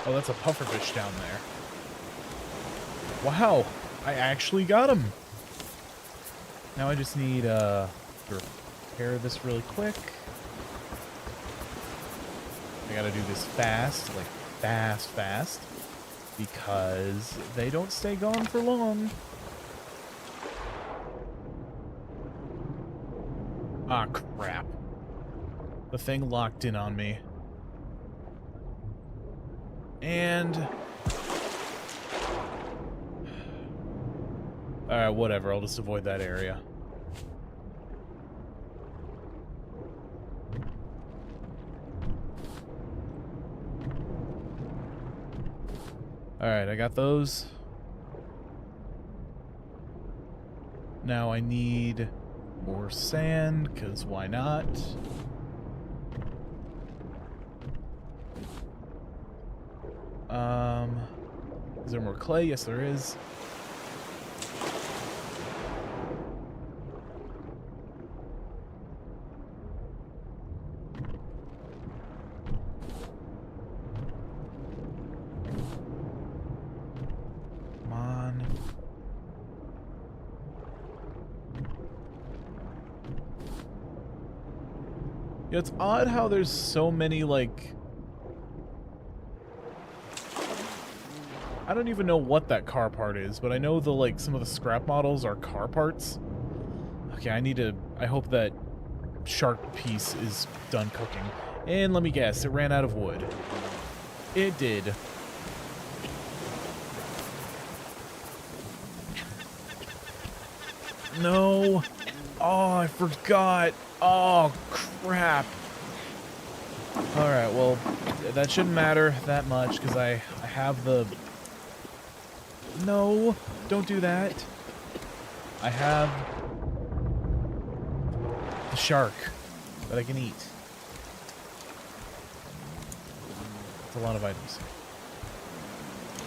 Oh, that's a pufferfish down there. Wow, I actually got him. Now I just need to repair this really quick. I gotta do this fast, like fast, because they don't stay gone for long. Ah, crap. The thing locked in on me. And... alright, whatever. I'll just avoid that area. Alright, I got those. Now I need more sand, because why not? Is there more clay? Yes, there is. Come on. Yeah, it's odd how there's so many, like... I don't even know what that car part is, but I know the, like, some of the scrap models are car parts. Okay, I hope that shark piece is done cooking. And let me guess, it ran out of wood. It did. No. Oh, I forgot. Oh, crap. Alright, well, that shouldn't matter that much, because I have the... No, don't do that. I have the shark that I can eat. It's a lot of items.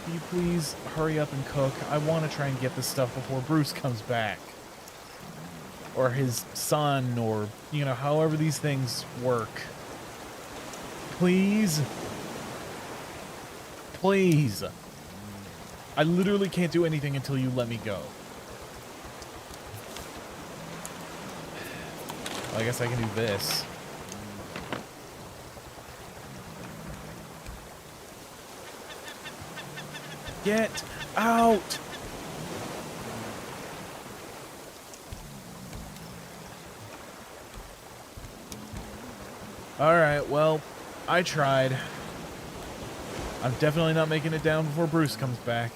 Can you please hurry up and cook? I want to try and get this stuff before Bruce comes back. Or his son, or, you know, however these things work. Please? Please. I literally can't do anything until you let me go. Well, I guess I can do this. Get out! Alright, well, I tried. I'm definitely not making it down before Bruce comes back.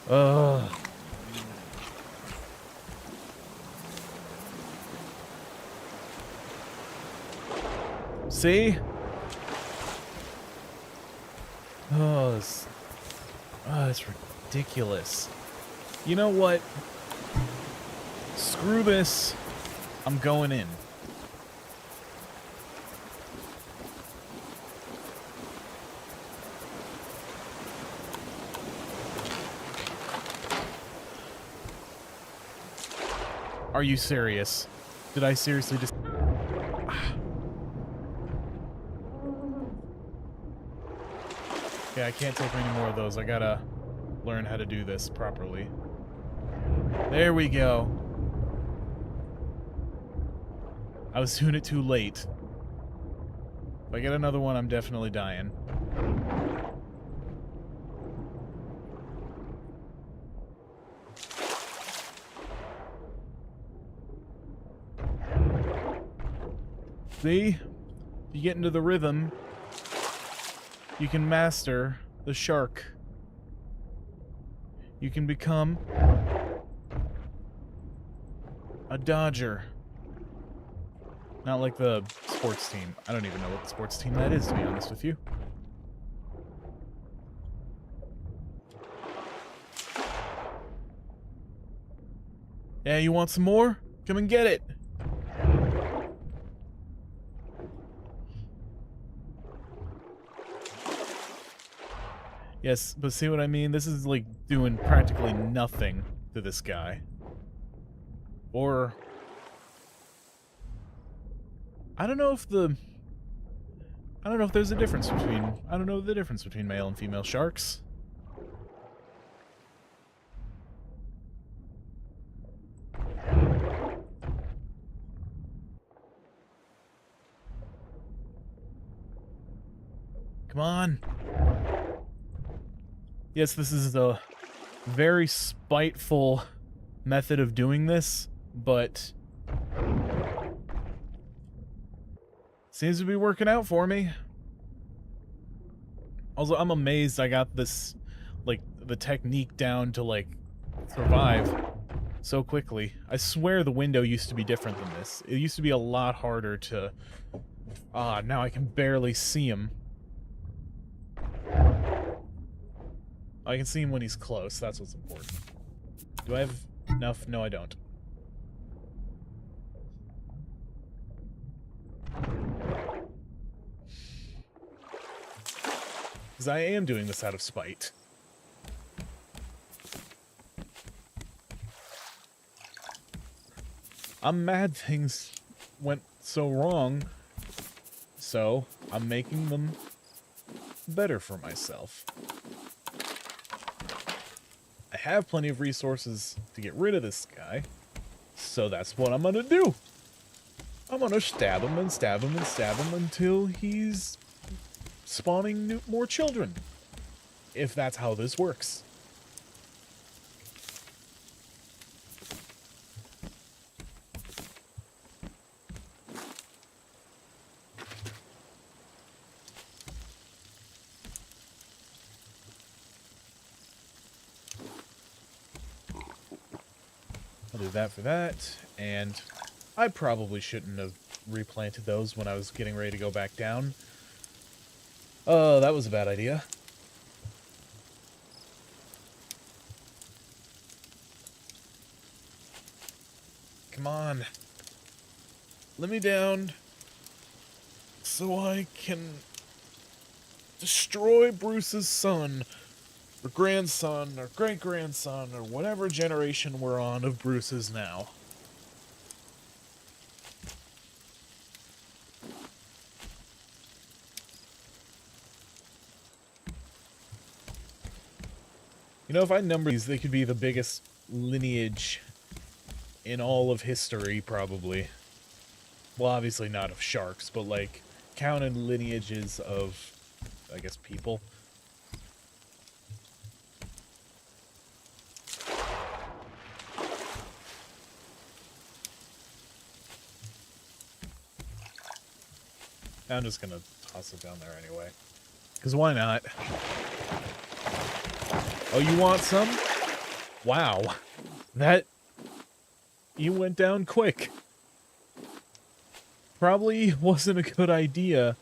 Ugh. See? Oh, it's ridiculous. You know what? Screw this. I'm going in. Are you serious? Did I seriously just... Okay, I can't take any more of those. I gotta learn how to do this properly. There we go. I was doing it too late. If I get another one, I'm definitely dying. See? If you get into the rhythm, you can master the shark. You can become a dodger. Not like the sports team. I don't even know what sports team that is, to be honest with you. Yeah, you want some more? Come and get it. Yes, but see what I mean? This is like doing practically nothing to this guy. Or I don't know if there's a difference between male and female sharks. Come on. Yes, this is a very spiteful method of doing this, but seems to be working out for me. Also, I'm amazed I got this, like, the technique down to, like, survive so quickly. I swear the window used to be different than this. It used to be a lot harder to... Ah, now I can barely see him. I can see him when he's close. That's what's important. Do I have enough? No, I don't. Because I am doing this out of spite. I'm mad things went so wrong, so I'm making them better for myself. I have plenty of resources to get rid of this guy, so that's what I'm gonna do. I'm gonna stab him and stab him and stab him until he's spawning more children. If that's how this works. I'll do that for that, and I probably shouldn't have replanted those when I was getting ready to go back down. Oh, that was a bad idea. Come on. Let me down so I can destroy Bruce's son, or grandson, or great-grandson, or whatever generation we're on of Bruce's now. You know, if I number these, they could be the biggest lineage in all of history, probably. Well, obviously not of sharks, but, like, counted lineages of, I guess, people. I'm just gonna toss it down there anyway. Because why not? Oh, you want some? Wow. That... You went down quick. Probably wasn't a good idea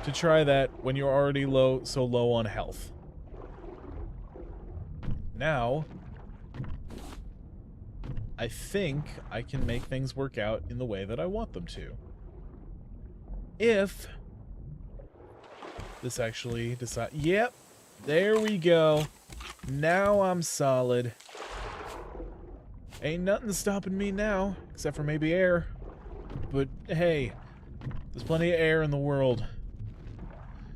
to try that when you're already so low on health. Now, I think I can make things work out in the way that I want them to. If this actually decides... Yep, there we go. Now I'm solid. Ain't nothing stopping me now, except for maybe air. But hey, there's plenty of air in the world.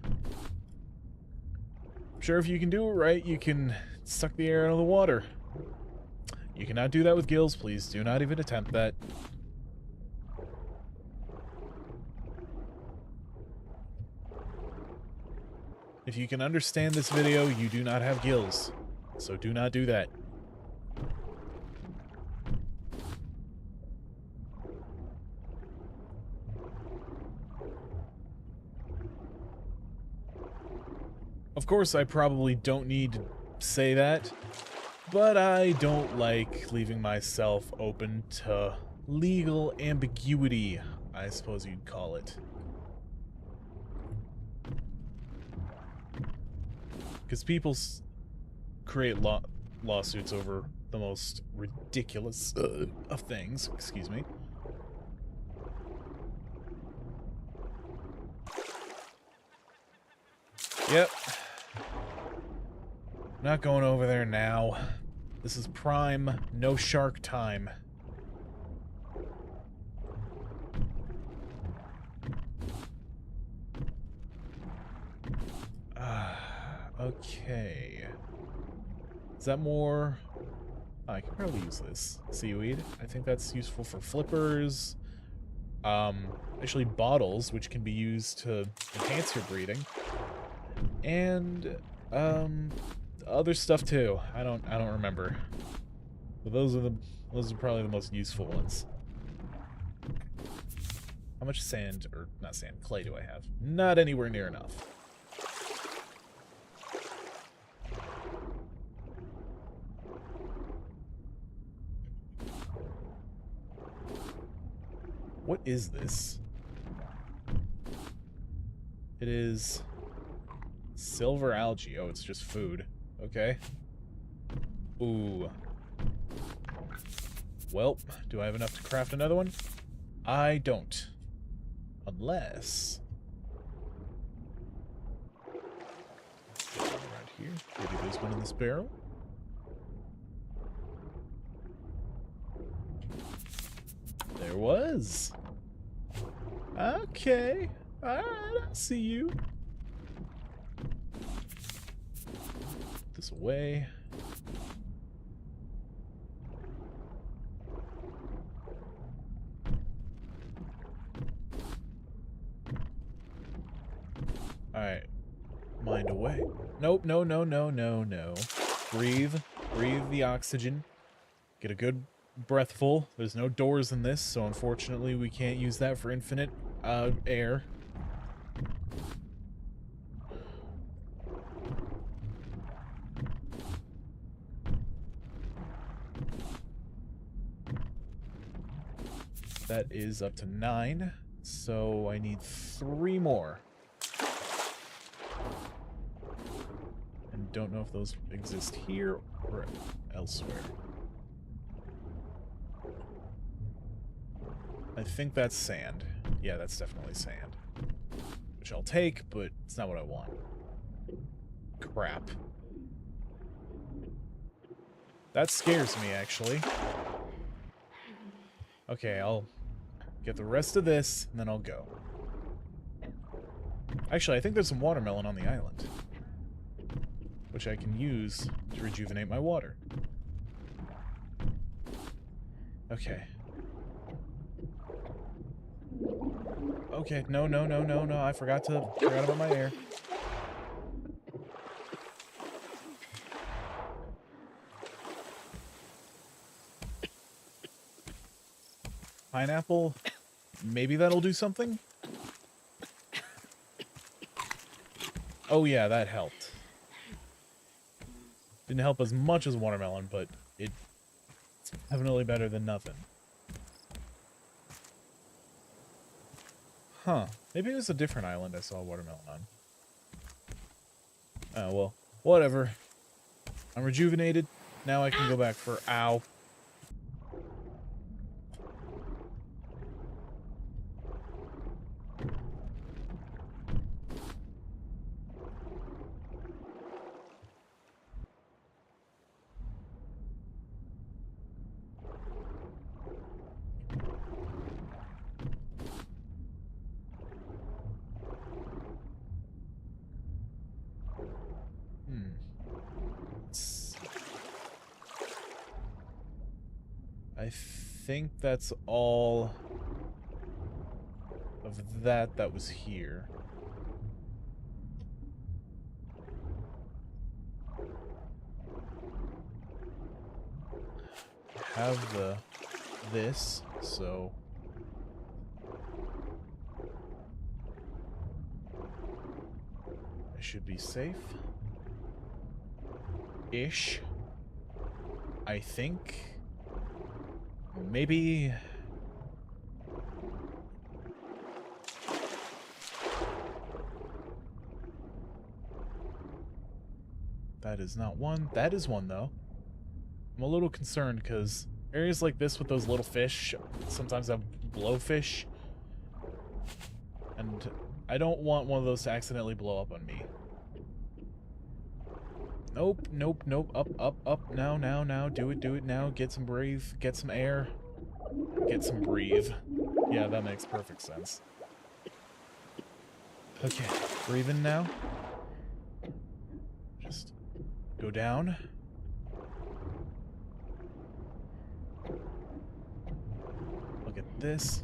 I'm sure if you can do it right, you can suck the air out of the water. You cannot do that with gills, please. Do not even attempt that. If you can understand this video, you do not have gills. So do not do that. Of course, I probably don't need to say that, but I don't like leaving myself open to legal ambiguity, I suppose you'd call it. Because people create lawsuits over the most ridiculous of things. Excuse me. Yep. Not going over there now. This is prime no shark time. Okay. Is that more? I can probably use this. Seaweed. I think that's useful for flippers. Actually bottles, which can be used to enhance your breeding. And, other stuff too. I don't remember. But those are probably the most useful ones. How much sand, or not sand, clay do I have? Not anywhere near enough. What is this? It is silver algae. Oh, it's just food. Okay. Ooh. Well, do I have enough to craft another one? I don't. Unless... around here. Maybe there's one in this barrel. There was. Okay. Alright, I see you. Put this away. Alright. Mind away. Nope, no. Breathe. Breathe the oxygen. Get a good breathful. There's no doors in this, so unfortunately we can't use that for infinite air. That is up to 9, so I need 3 more. And don't know if those exist here or elsewhere. I think that's sand. Yeah, that's definitely sand. Which I'll take, but it's not what I want. Crap. That scares me, actually. Okay, I'll get the rest of this, and then I'll go. Actually, I think there's some watermelon on the island, which I can use to rejuvenate my water. Okay. Okay, no, I forgot about my air. Pineapple, maybe that'll do something? Oh yeah, that helped. Didn't help as much as watermelon, but it's definitely better than nothing. Huh. Maybe it was a different island I saw watermelon on. Oh, well. Whatever. I'm rejuvenated. Now I can go back for... Ow. I think that's all of that was here. Have this, so I should be safe. Ish. I think. Maybe. That is not one. That is one, though. I'm a little concerned because areas like this with those little fish sometimes have blowfish. And I don't want one of those to accidentally blow up on me. Nope, nope, nope. Up, up, up. Now, now, now. Do it now. Get some breathe. Get some air. Get some breathe. Yeah, that makes perfect sense. Okay, breathe in now. Just go down. Look at this.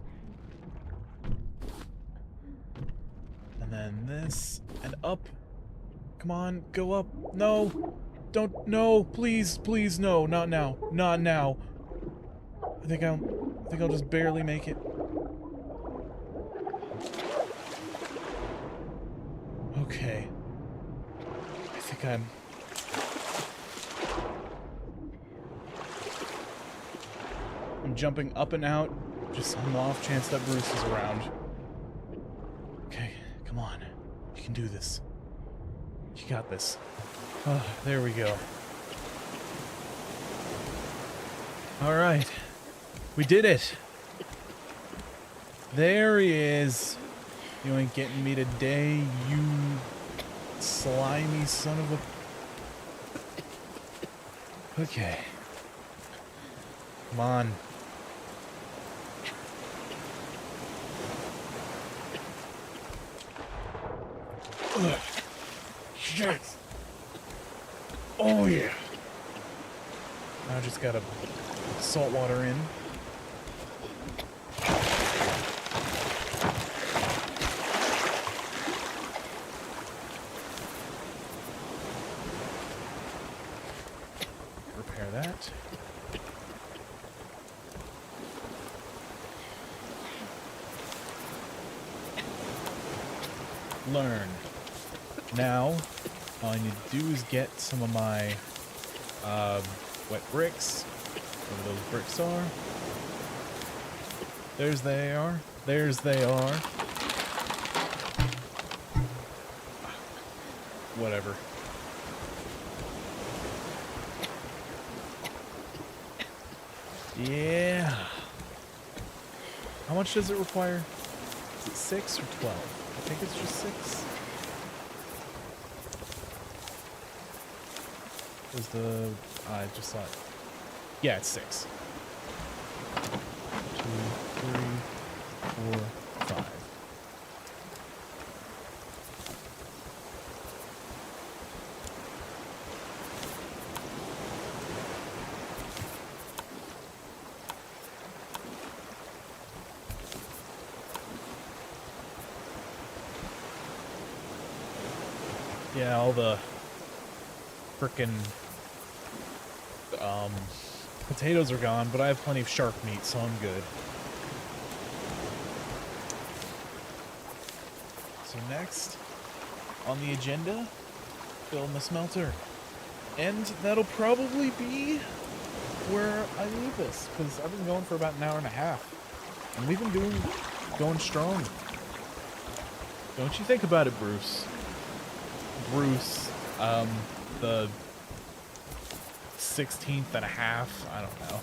And then this. And up. Come on, go up. No! Don't, no! Please, please, no! Not now. Not now. I think I'll just barely make it. Okay. I think I'm jumping up and out, just on the off chance that Bruce is around. Okay, come on. You can do this. You got this. Oh, there we go. Alright. We did it. There he is. You ain't getting me today, you slimy son of a... Okay. Come on. Ugh. Shit. Oh yeah. Now I just gotta salt water in. Repair that. Learn. Now, all I need to do is get some of my wet bricks, whatever those bricks are. There's they are. There's they are. Whatever. Yeah. How much does it require? Is it 6 or 12? I think it's just 6. Was the... I just saw it. Yeah, it's 6. 2, 3, 4, 5. Yeah, all the frickin' potatoes are gone, but I have plenty of shark meat, so I'm good. So next on the agenda, building the smelter. And that'll probably be where I leave this, because I've been going for about an hour and a half. And we've been going strong. Don't you think about it, Bruce? Bruce, the 16th and a half, I don't know.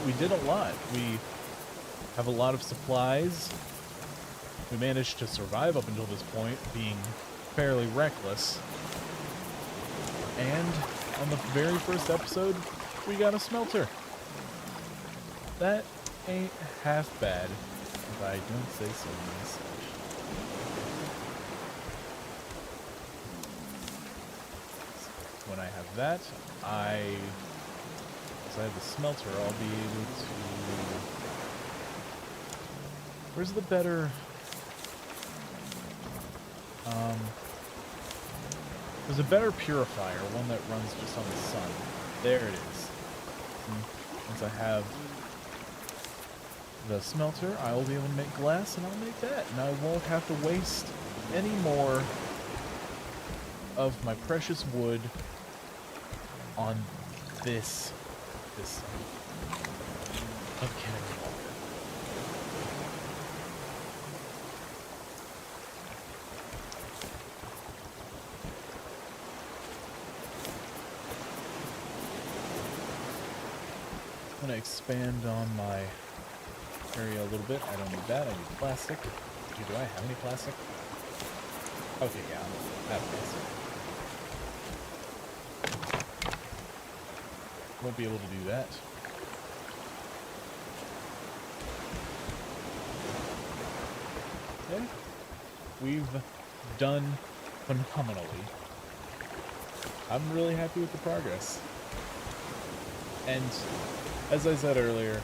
We did a lot. We have a lot of supplies. We managed to survive up until this point, being fairly reckless. And on the very first episode, we got a smelter. That ain't half bad, if I don't say so myself. When I have that, I I have the smelter, I'll be able to... Where's the better... There's a better purifier, one that runs just on the sun. There it is. Once I have the smelter, I will be able to make glass, and I'll make that. And I won't have to waste any more of my precious wood on this okay. I'm gonna expand on my area a little bit. I don't need that. I need plastic. Do I have any plastic? Okay, yeah, I have plastic. Won't be able to do that. Okay. We've done phenomenally. I'm really happy with the progress. And as I said earlier,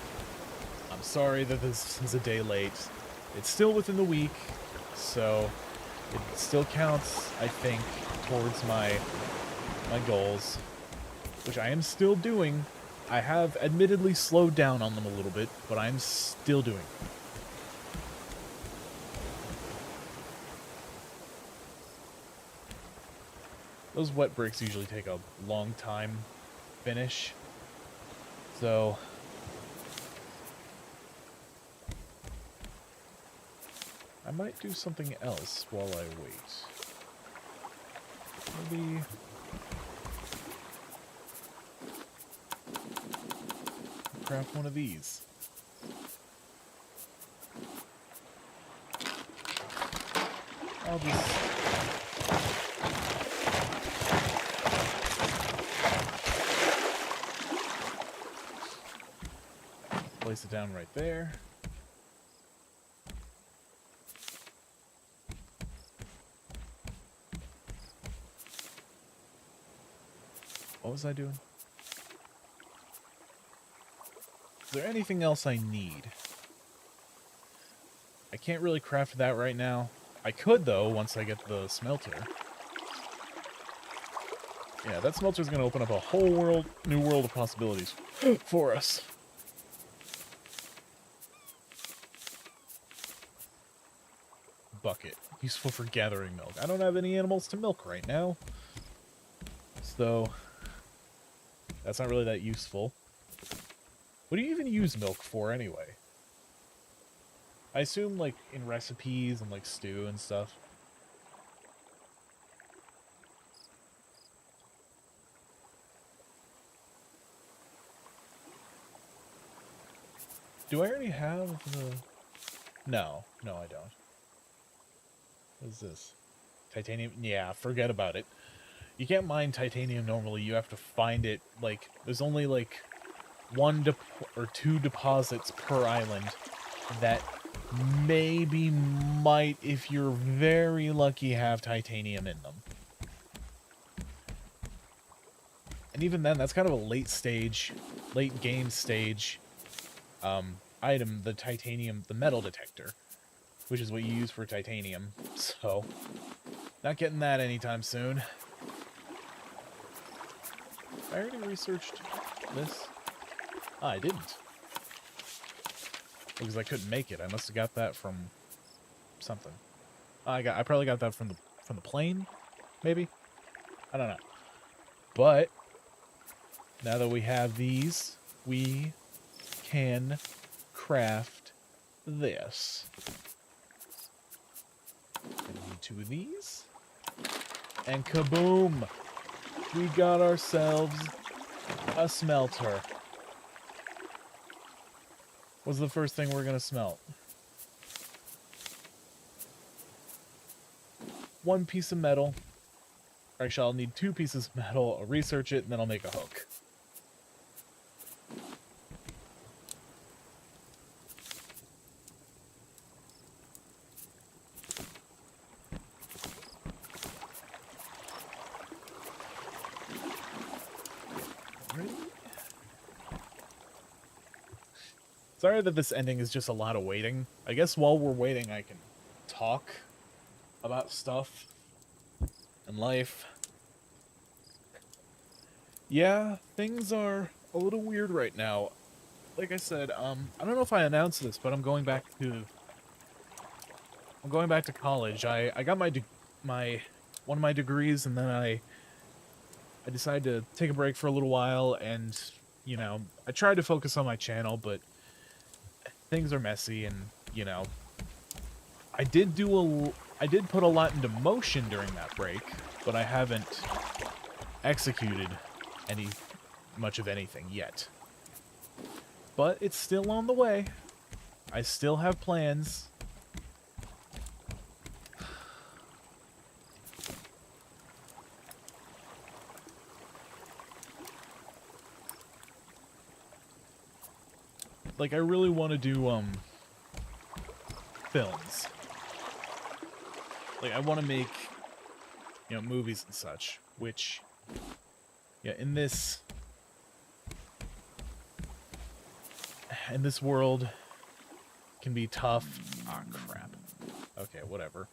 I'm sorry that this is a day late. It's still within the week, so it still counts, I think, towards my goals, which I am still doing. I have admittedly slowed down on them a little bit, but I'm still doing it. Those wet bricks usually take a long time finish, so I might do something else while I wait. Maybe craft one of these. I'll just... place it down right there. What was I doing? Is there anything else I need? I can't really craft that right now. I could, though, once I get the smelter. Yeah, that smelter's gonna open up a whole new world of possibilities for us. Bucket. Useful for gathering milk. I don't have any animals to milk right now, so that's not really that useful. What do you even use milk for anyway? I assume like in recipes and like stew and stuff. Do I already have the... No, I don't. What is this? Titanium? Yeah, forget about it. You can't mine titanium normally. You have to find it, like, there's only, like, 1 or 2 deposits per island that maybe might, if you're very lucky, have titanium in them. And even then, that's kind of a late game stage item, the titanium, the metal detector, which is what you use for titanium. So, not getting that anytime soon. I already researched this. Ah, I didn't. Because I couldn't make it. I must have got that from something. I probably got that from the plane, maybe? I don't know. But now that we have these, we can craft this. I need 2 of these. And kaboom! We got ourselves a smelter. What's the first thing we're gonna smelt? 1 piece of metal. Actually, I'll need 2 pieces of metal. I'll research it, and then I'll make a hook. Sorry that this ending is just a lot of waiting. I guess while we're waiting, I can talk about stuff and life. Yeah, things are a little weird right now. Like I said, I don't know if I announced this, but I'm going back to college. I got my one of my degrees, and then I decided to take a break for a little while, and you know, I tried to focus on my channel, but things are messy, and you know, I did put a lot into motion during that break, but I haven't executed any much of anything yet. But it's still on the way. I still have plans. Like, I really want to do films. Like, I want to make, you know, movies and such, which, yeah, in this world can be tough. Ah, crap. Okay, whatever.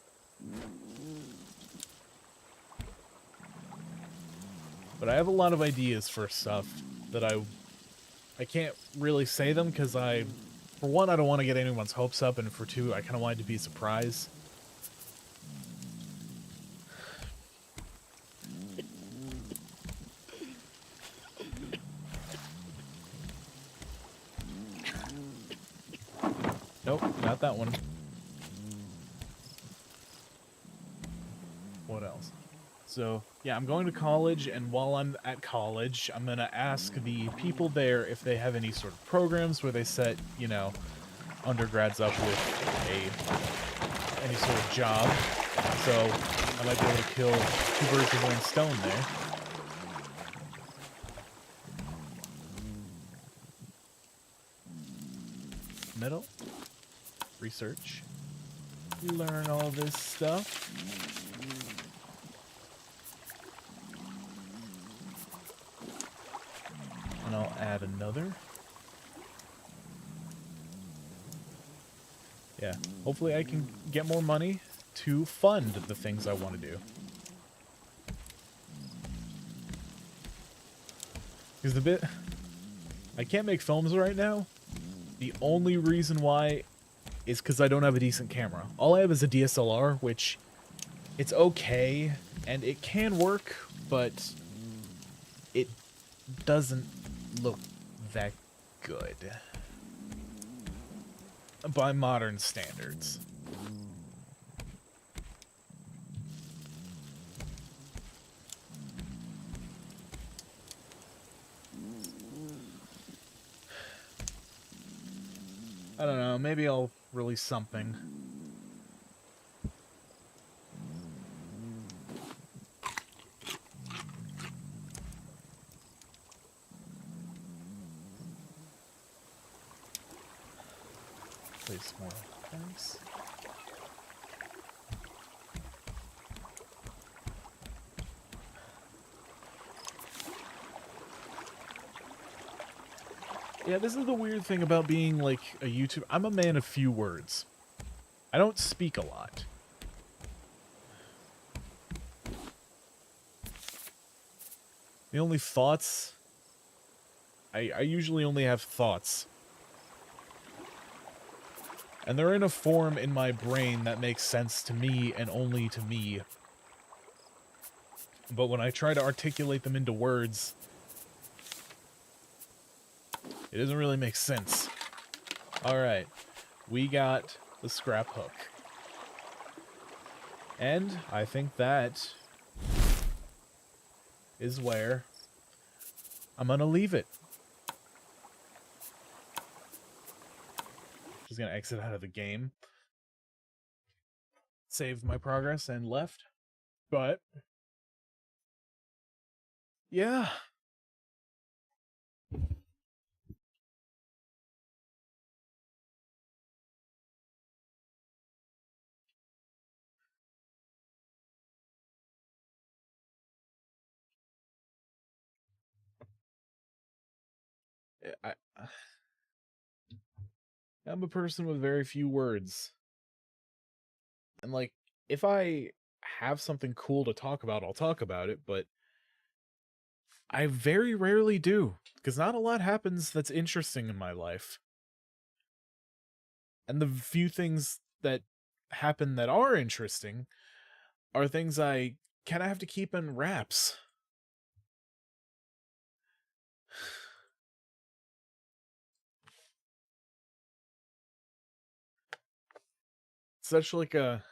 But I have a lot of ideas for stuff that I can't really say them because for one, I don't want to get anyone's hopes up, and for two, I kind of want it to be a surprise. Nope, not that one. What else? So, yeah, I'm going to college, and while I'm at college, I'm going to ask the people there if they have any sort of programs where they set, you know, undergrads up with any sort of job. So, I might be able to kill two birds with one stone there. Middle. Research. Learn all this stuff. And I'll add another. Yeah, hopefully I can get more money to fund the things I want to do. Because I can't make films right now. The only reason why is because I don't have a decent camera. All I have is a DSLR, which it's okay, and it can work, but it doesn't look that good by modern standards. I don't know, maybe I'll release something. Place more fence. Yeah, this is the weird thing about being, like, a YouTuber. I'm a man of few words. I don't speak a lot. The only thoughts... I usually only have thoughts. And they're in a form in my brain that makes sense to me and only to me. But when I try to articulate them into words, it doesn't really make sense. Alright, we got the scrap hook. And I think that is where I'm gonna leave it. Just gonna exit out of the game. Saved my progress and left. But yeah. I I'm a person with very few words. And like, if I have something cool to talk about, I'll talk about it, but I very rarely do, because not a lot happens that's interesting in my life. And the few things that happen that are interesting are things I kind of have to keep in wraps. Such like a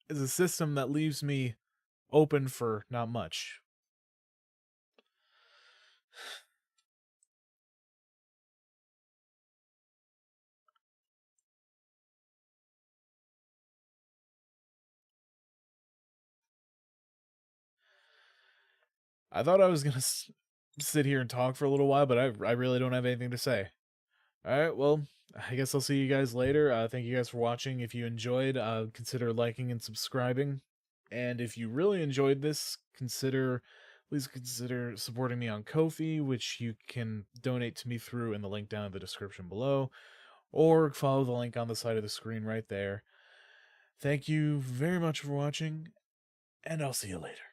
is a system that leaves me open for not much. I thought I was gonna sit here and talk for a little while, but I really don't have anything to say. All right, well, I guess I'll see you guys later. Thank you guys for watching. If you enjoyed, consider liking and subscribing. And if you really enjoyed this, please consider supporting me on Ko-fi, which you can donate to me through in the link down in the description below, or follow the link on the side of the screen right there. Thank you very much for watching, and I'll see you later.